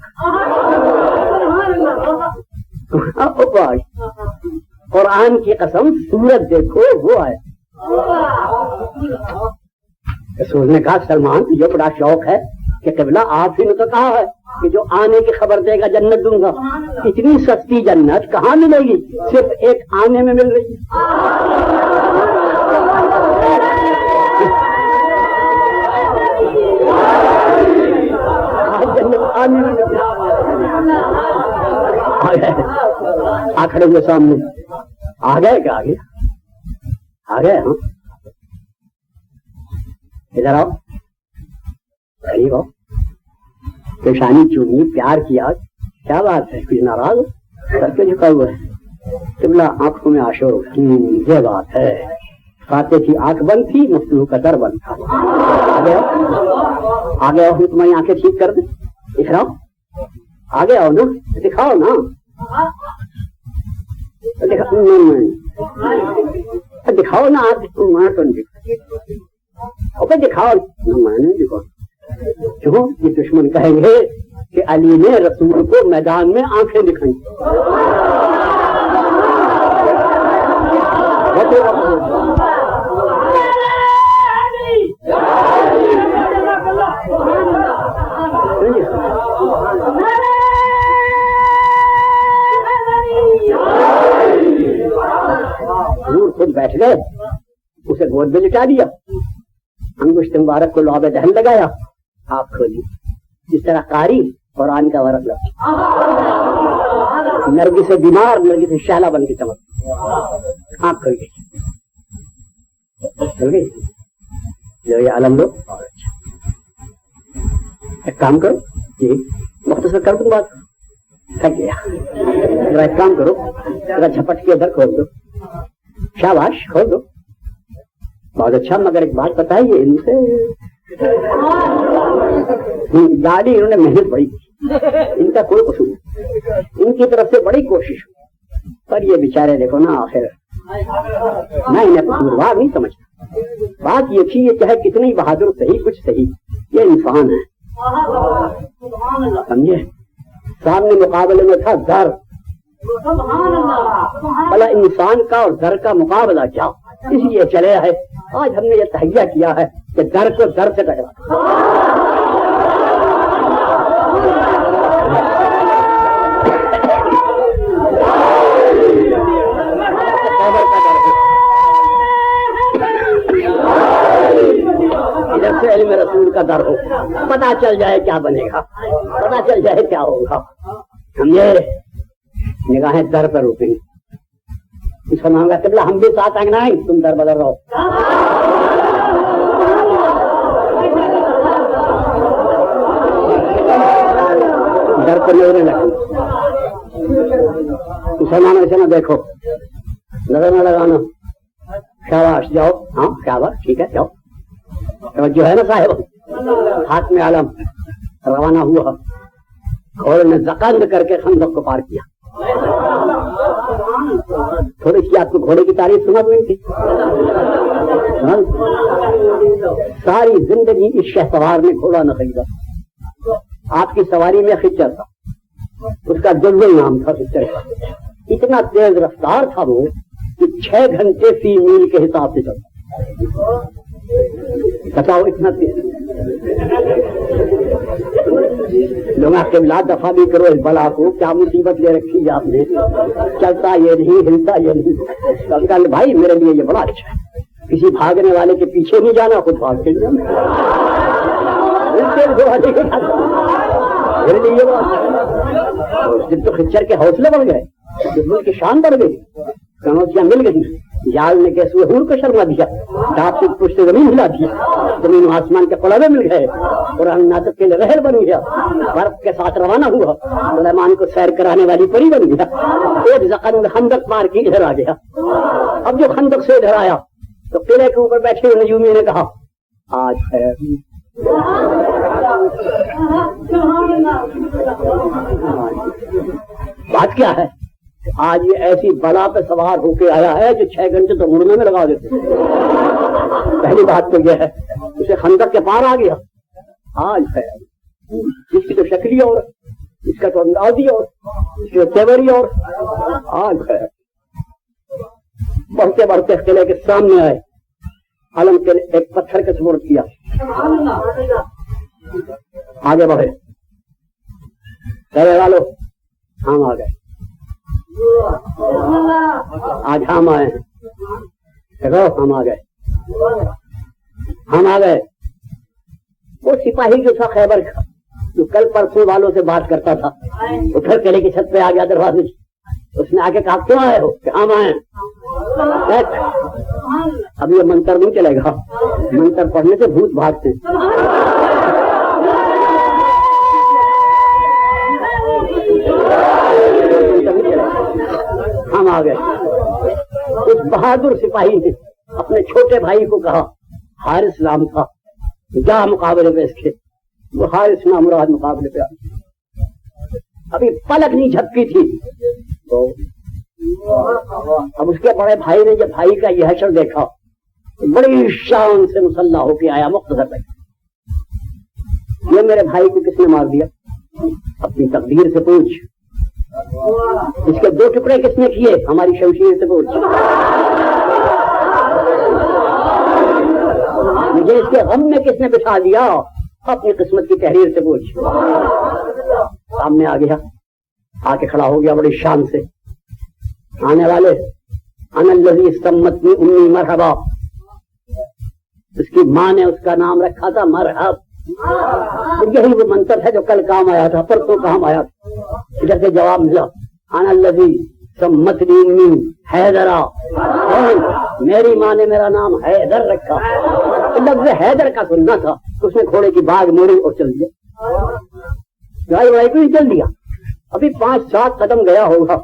قرآن کی قسم سورت دیکھو وہ آئے. رسول نے کہا سلمان یہ بڑا شوق ہے کہ قبلہ آپ ہی نے تو کہا ہے کہ جو آنے کی خبر دے گا جنت دوں گا. اتنی سستی جنت کہاں ملے گی, صرف ایک آنے میں مل رہی. آ کھڑے ہوئے سامنے, آ گئے کیا, آ گئے, آ گئے. ہاں ادھر آؤ قریب آؤ پیشانی چومی پیار کیا کیا بات ہے کچھ ناراض سر پہ جھکا ہوا ہے قبلہ آنکھوں میں آشور یہ بات ہے کھاتے کی آنکھ بند تھی مفتو کا در بند تھا آگے آؤ تمہاری آنکھیں ٹھیک کر دیں دکھاؤ آگے آؤ نا دکھاؤ نا دکھاؤ نا دکھاؤ میں نہیں دکھاؤ کیوں یہ دشمن کہیں گے کہ علی نے رسول کو میدان میں آنکھیں دکھائیں خود بیٹھ گئے اسے گود میں لٹا دیا انگشت مبارک کو لعاب دہن لگایا آپ کھولی جس طرح قاری قرآن کا ورق لگا نرگی سے بیمار نرگی سے شہلا بن کے چمک آپ کھل گئی جو یہ عالم لو ایک کام کرو جی مختصر کر دوں بات تھک گیا ذرا ایک کام کرو ذرا جھپٹ کے ادھر کھول دو شاباش کھول دو بہت اچھا مگر ایک بات بتائیے ان سے گاڑی انہوں نے محنت بڑی کی ان کا کوئی قصور نہیں ان کی طرف سے بڑی کوشش پر یہ بیچارے دیکھو نا آخر میں انہیں قصوروار نہیں سمجھتا بات یہ تھی یہ چاہے کتنی بہادر صحیح کچھ صحیح یہ انسان ہے سمجھے سامنے مقابلے میں تھا زر بھلا انسان کا اور زر کا مقابلہ کیا اس لیے چلے ہے آج ہم نے یہ تہیہ کیا ہے کہ در کو در سے ٹکرا ادھر سے علم رسول کا در ہو پتا چل جائے کیا بنے گا پتا چل جائے کیا ہوگا سمجھے نگاہیں در پر رکیں گی اس کا نام کا قبلہ ہم بھی ساتھ آئیں گے تم در بدر رہو در پر نظریں رکھیں مسلمانوں سے نہ دیکھو نظر نہ لگانا شاباش جاؤ ہاں شاباش ٹھیک ہے جاؤ جو ہے نا صاحب ہاتھ میں علم روانہ ہوا گھوڑے نے زقند کر کے خندق کو پار کیا تھوڑی سی آپ کو گھوڑے کی تعریف سنا دیں تھی ساری زندگی اس شہسوار نے گھوڑا نہ خریدا آپ کی سواری میں خچر تھا اس کا جلوی نام تھا خچر کا اتنا تیز رفتار تھا وہ کہ 6 گھنٹے فی میل کے حساب سے چلتا بتاؤ اتنا تیز لوگ آپ کے بلاد دفاع بھی کرو اس بلا کو کیا مصیبت لے رکھی ہے آپ نے چلتا یہ نہیں ہلتا یہ نہیں کل بھائی میرے لیے یہ بڑا اچھا ہے کسی بھاگنے والے کے پیچھے نہیں جانا خود بھاگ کے جانا میرے لیے یہ بات جب تو خچر کے حوصلے بڑھ گئے دشمن کی شان بڑھ گئی کنوتیاں مل گئی جال نے کیسے حور کو شرما دیا ڈاپ کی پشت زمین ہلا دیا زمین آسمان کے پڑوے مل گئے قرآن ناطق کے لیے رہر بن گیا برف کے ساتھ روانہ ہوا سلیمان کو سیر کرانے والی پری بن گیا ایک زقن خندق مار کے ادھر آ گیا اب جو خندق سے ادھر آیا تو قلعے کے اوپر بیٹھے ہوئے نجومی نے کہا آج ہے بات کیا ہے آج یہ ایسی بلا پہ سوار ہو کے آیا ہے جو 6 گھنٹے تو مڑنے میں لگا دیتے پہلی بات تو یہ ہے اسے خندق کے پار آ گیا آج ہے اس کی تو شکلی اور اس کا تو اندازی اور اس کی تیوری اور آج ہے بڑھتے بڑھتے قلعے کے سامنے آئے علم کے ایک پتھر کے سپرد کیا آگے بڑھے قلعے والوں ہم آ گئے آج ہم آئے ہیں دیکھو ہم آ گئے وہ سپاہی جو تھا خیبر کا جو کل پرسوں والوں سے بات کرتا تھا ادھر قلعے کی چھت پہ آ گیا دروازے اس نے آ کے کہا کیوں آئے ہو کہ ہم آئے ہیں اب یہ منتر نہیں چلے گا, منتر پڑھنے سے بھوت بھاگتے ہیں. ہم آ گئے. اس بہادر سپاہی نے اپنے چھوٹے بھائی کو کہا, حارث نام تھا, جا مقابلے پہ اس کے. وہ حارث نام مراد مقابلے پہ آ, ابھی پلک نہیں جھپکی تھی. اب اس کے بڑے بھائی نے جب بھائی کا یہ حشر دیکھا, بڑی شان سے مسلح ہو کے آیا مختصر پہ, یہ میرے بھائی کو کس نے مار دیا؟ اپنی تقدیر سے پوچھ. اس کے 2 ٹکڑے کس نے کیے؟ ہماری شمشیر سے پوچھ. مجھے اس کے غم میں کس نے بٹھا دیا؟ اپنی قسمت کی تحریر سے پوچھ. سامنے آ گیا, آ کے کھڑا ہو گیا بڑی شان سے. آنے والے انا الذی سمتنی امی مرحبا, اس کی ماں نے اس کا نام رکھا تھا مرحب. یہی وہ منتر ہے جو کل کام آیا تھا, پرسوں کام آیا تھا. ادھر سے جواب ملا, انا الذی سمتنی امی حیدرا, میری ماں نے میرا نام حیدر رکھا. لفظ حیدر کا سننا تھا, اس نے گھوڑے کی باغ موڑی اور چل دیا. گائے وائی کو ہی چل دیا. ابھی 5-7 قدم گیا ہوگا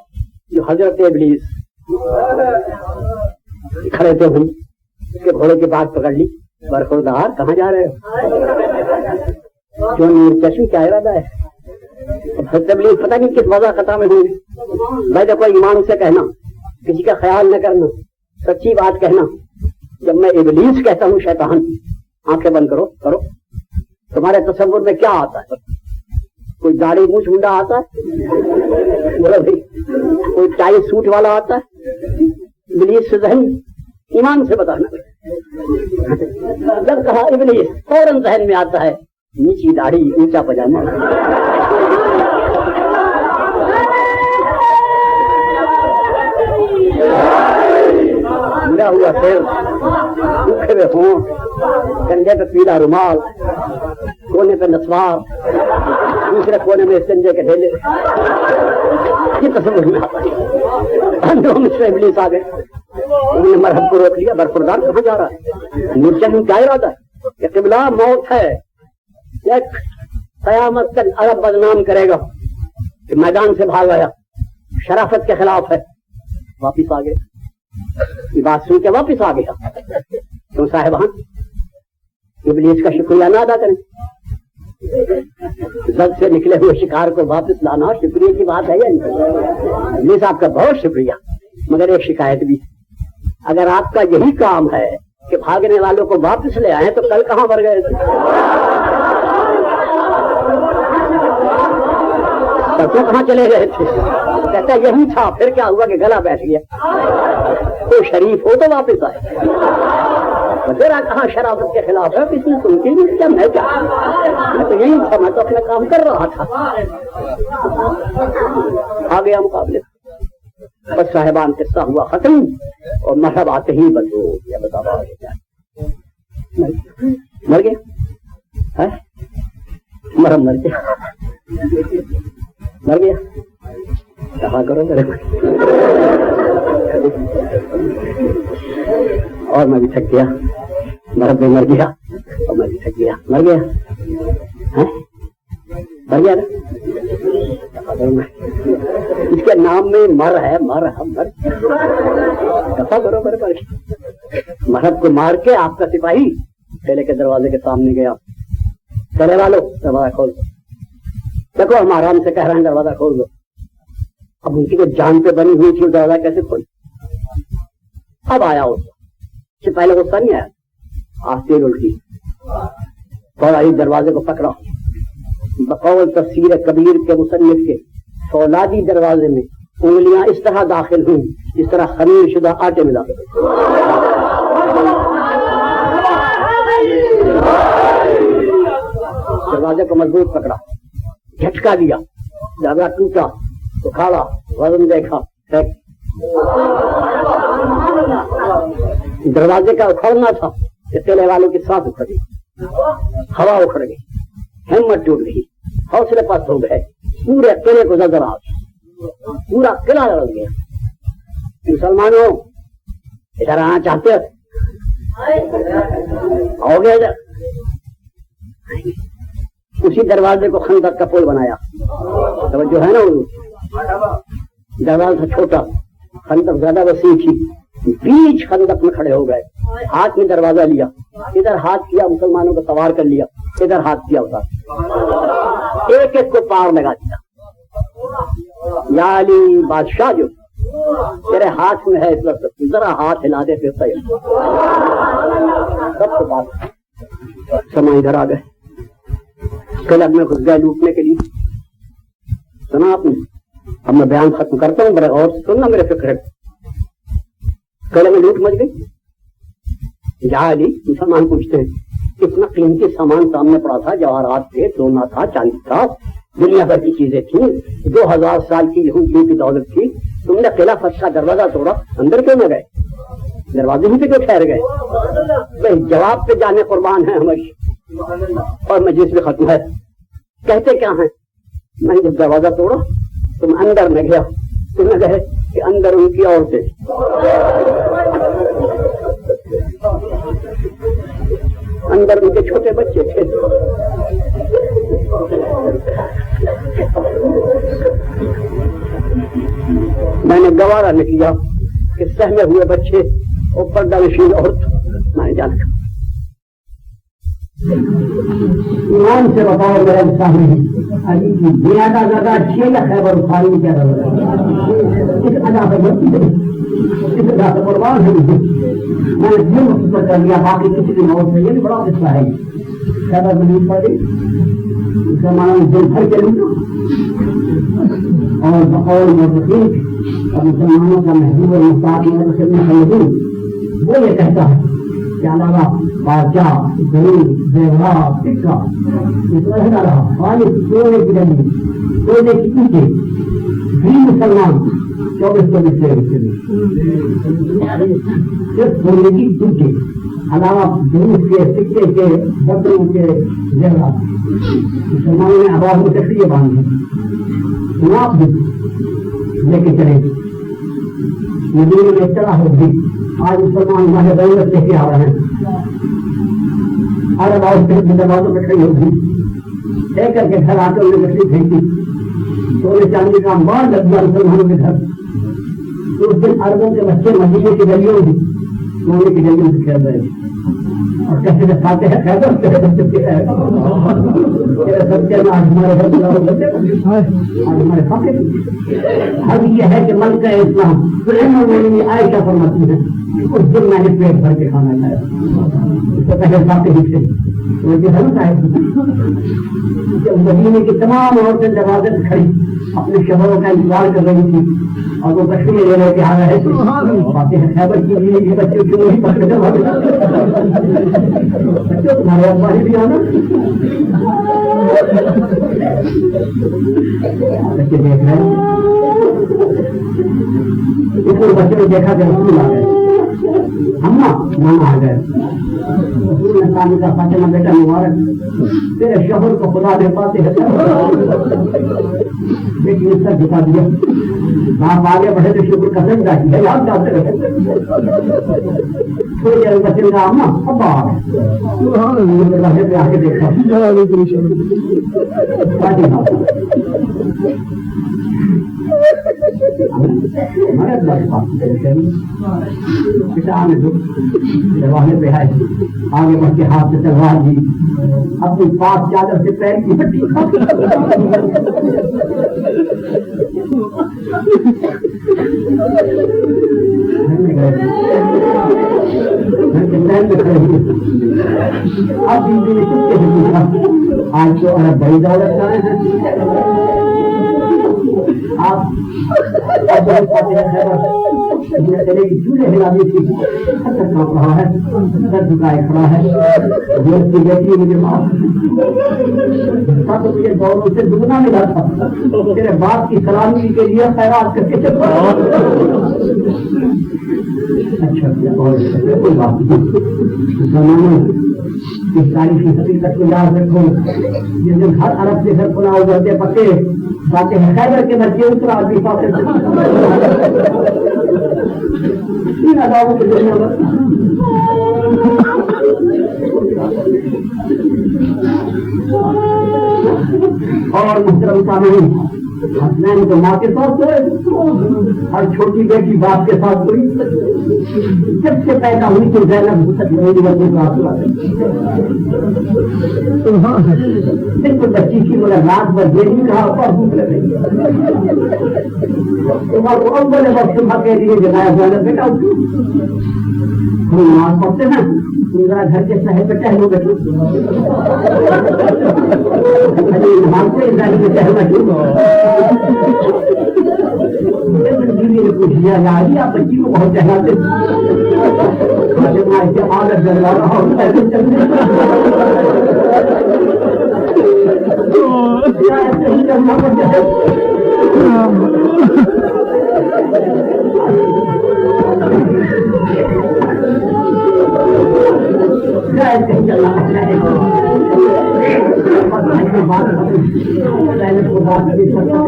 جو حضرت ابلیس کھڑے تھے, ہم اس کے گھوڑے کی بات پکڑ لی. برخوردار کہاں جا رہے ہو؟ جو نور چشم کیا ارادہ ہے؟ حضرت ابلیس پتہ نہیں کس وضع خطا میں ہوں گے. بھائی دیکھو, ایمان سے کہنا, کسی کا خیال نہ کرنا, سچی بات کہنا. جب میں ابلیس کہتا ہوں شیطان, آنکھیں بند کرو کرو, تمہارے تصور میں کیا آتا ہے؟ کوئی داڑھی مونچھ منڈا آتا ہے؟ کوئی ٹائی سوٹ والا آتا ہے؟ ابلیس سے ذہن, ایمان سے بتانا. جب کہا ابلیس, فوراً ذہن میں آتا ہے نیچی داڑھی اونچا پجامہ. ملا ہوا سر, سوکھے ہوئے ہونٹ, کنڈے پہ پیلا رومال, کونے پہ نسوار, دوسرے کونے میں سنجے کے ڈھیلے. یہ تصور میں آتا ہے. ابلیس آ گئے, انہوں نے مرحب کو روک لیا. برخوردار کہاں جا رہا ہے؟ مرچن کیا ارادہ ہے؟ کہ قبلہ موت ہے, قیامت تک عرب بدنام کرے گا. میدان سے بھاگ آیا, شرافت کے خلاف ہے. واپس آ گئے, یہ بات سن کے واپس آ گیا. تو صاحبان ابلیس کا شکریہ نہ ادا کریں. زد سے نکلے ہوئے شکار کو واپس لانا شکریہ کی بات ہے یا نہیں؟ ابلیس آپ کا بہت شکریہ, مگر ایک شکایت بھی. اگر آپ کا یہی کام ہے کہ بھاگنے والوں کو واپس لے آئیں تو کل کہاں مر گئے تھے؟ تو کہاں چلے گئے تھے؟ کہتا یہی تھا. پھر کیا ہوا کہ گلا بیٹھ گیا؟ کوئی شریف ہو تو واپس آئے. تیرا کہاں شرافت کے خلاف ہے؟ کسی نے سنتی نہیں کیا؟ میں کیا, میں تو یہی تھا, میں تو اپنا کام کر رہا تھا. آ گیا مقابلے. بس صاحبان قصہ ہوا ختم, اور مرحب آتے ہی بند ہو گیا. بتا مر گیا, مرحب مر گیا, مر گیا. کہا کرو میرے اور میں بھی تھک گیا. مرحب بھی مر گیا اور میں بھی تھک گیا. مر گیا, مر گیا نا. اس کے نام میں مر ہے, مر ہم مر. دفاع کرو میرے پر. مرحب کو مار کے آپ کا سپاہی قلعے کے دروازے کے سامنے گیا. چلے والو دروازہ کھول دو. دیکھو ہم آرام سے کہہ رہے ہیں دروازہ کھول دو. اب ان کی تو جان پہ بنی ہوئی تھی, دروازہ کیسے کھول؟ اب آیا اس سے پہلے غصہ نہیں آیا, آستین الٹی, تھوڑا ہی دروازے کو پکڑا. بقول تفسیر کبیر کے مصنف کے فولادی دروازے میں انگلیاں اس طرح داخل ہوئی جس طرح خمیر شدہ آٹے میں داخل. دروازے کو مضبوط پکڑا, جھٹکا دیا, دروازہ ٹوٹا, اکھاڑا, وزن دیکھا. دروازے کا اکھڑنا تھا کہ قلعے والوں کے ساتھ اکھڑ گئی, ہوا اکھڑ گئی, ہمت ٹوٹ گئی, حوصلے پست ہو گئے. پورے قلعے کو نظر آ گیا, پورا قلعہ لڑ گیا. مسلمانوں ادھر آنا چاہتے ہو؟ ہو گیا ادھر. اسی دروازے کو خندق کا پل بنایا. توجہ ہے نا اردو. دروازہ تھا چھوٹا, خندق زیادہ وسیع تھی. بیچ خندق میں کھڑے ہو گئے, ہاتھ میں دروازہ لیا, ادھر ہاتھ کیا مسلمانوں کو سوار کر لیا, ادھر ہاتھ کیا ہوتا, ایک ایک کو پار لگا دیا. یا علی بادشاہ جو تیرے ہاتھ میں ہے اس وقت, ذرا ہاتھ ہلا دے پھر صحیح. سب کے پاس سما ادھر آ گئے, کلب میں گھس گئے لوٹنے کے لیے. سنا آپ نے؟ اب میں بیان ختم کرتا ہوں, بڑے غور سے سننا میرے فکر ہے. کلب میں لوٹ مچ گئی. یا علی مسلمان پوچھتے ہیں اتنا قیمتی سامان سامنے پڑا تھا, جواہرات تھے, سونا تھا, چاندی تھا, دنیا بھر کی چیزیں تھیں, 2000 سال کی یہودیوں کی دولت تھی, تم نے قلعہ فتح کا دروازہ توڑا, اندر کیوں نہ گئے؟ دروازے ہی پہ کیوں ٹھہر گئے؟ بھائی جواب پہ جانے قربان ہے ہماری, اور مجلس بھی ختم ہے. کہتے کیا ہیں؟ میں نے جب دروازہ توڑا تم اندر میں گیا, تم نے کہے کہ اندر ان کی عورتیں, اندر ان کے چھوٹے بچے تھے. میں نے گوارا نہیں کیا کہ سہمے ہوئے بچے اور پردہ نشین عورت میں نے جانا. ایمان سے بتاؤ میرے سامنے علی کی زیادہ زیادہ اچھی ہے یا خیبر اٹھانی کیا اس ادا سے قربان ہے. میں نے دل مختصر کر لیا, باقی کسی کی موت میں یہ بھی بڑا قصہ ہے. خیبر میں پڑ گئی, مسلمانوں دل بھر کے لوٹا, اور بقول موقف اور مسلمانوں کا محبوب اور مستعد وہ یہ کہتا ہے کہ علاوہ بادشاہ غریب زیورات سکہ یہ تو رہتا رہا, خالص سونے کی ڈنڈی, سونے کی اینٹیں, بھی مسلمان 24 صرف سونے کی اینٹیں, علاوہ دھوپ کے سکے کے بکروں کے زیورات. مسلمانوں نے آواز میں تکڑیے باندھی, آپ بھی لے کے چلے. مدینے میں چلا ہوگی, آج مسلمان ماہ غیرت لے کے آ رہے ہیں. عرب اور دروازوں پہ کھڑی ہوگی, لے کر کے گھر آ کر انہیں لکڑی پھینکی. سونے چاندی کا مار لگ گیا مسلمانوں کے گھر. تو اس دن عربوں کے بچے مدینے کی گلیوں میں سونے کی گلیوں سے کھیل رہے تھے, اور کیسے دکھاتے ہیں خیبر تیرے بچے آج ہمارے فاقے. اب یہ ہے کہ ملکہ اسلام عائشہ فرماتی ہے اس دن میں نے پیٹ بھر کے کھانا کھایا. اس سے پہلے فاقے ہی تھے مدینے کی تمام عورتیں دروازے پہ کھڑی اپنے شوہروں کا انتظار کر رہی تھی, اور وہ بچے لے لے کے آ رہے تھے. باتیں خیبر کی یہ بچے کیوں نہیں پکڑے, بچوں تمہارے ابا ہی بھی آنا. بچے دیکھ رہے ہیں, بچے نے دیکھا کہ رسول آ گئے, اما ماما آ گئے. رسول نے کہا کا فاطمہ بیٹا مبارک, تیرے شوہر کو خدا دے پاتے ہیں. بیٹی نے سر جھکا دیا. باپ آگے بڑھے تو شکر کا سجدہ کیا, یاد جاتے رہے. تھوڑی دیر بچے کا اما ابا آ گئے, پہ آ کے دیکھا آگے بڑھ کے ہاتھ سے تلوار دی, اپنی پاس چادر سے پیر کی ہڈی اب بیوی نے چپکے سے پوچھا, آج تو عرب بڑی دولت لائے ہیں, آپ چلے گی چولہے ہلا دی تھی, کانپ رہا ہے, سر جھکائے کھڑا ہے. دوست کی بیٹی مجھے معاف تو تجھے دوروں سے دگنا ملا تھا, تیرے باپ کی سلامی کے لیے خیرات کر کے چل رہا. اچھا کوئی بات نہیں, اس تاریخی حقیقت کو یاد رکھو. جس دن ہر عرب سے گھر کھلا ہو جاتے پکے باتیں خیبر کے بچے اترا ان عذابوں کی دنیا میں اور محترم سامعین، حسنین تو ماں کے ساتھ سوئے، ہر چھوٹی بیٹی باپ کے ساتھ سوئی، جب سے پیدا ہوئی تو زینب حسن میری وجہ کا بالکل بچی کی مگر رات بھر یہ نہیں کہا اور بھوک لگ رہی اول وقت صبح کہہ دیے جنایا زینب بیٹا اٹھو، ہم نماز پڑھتے ہیں، ذرا گھر کے صحیح پہ ٹہلو بیٹھو، نماز سے ازالی میں ٹہلنا کیوں؟ بیوی نے پوچھ لیا یاری آپ بچی کو بہت ٹہلاتے عادت جلا رہا ہوں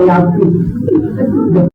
بات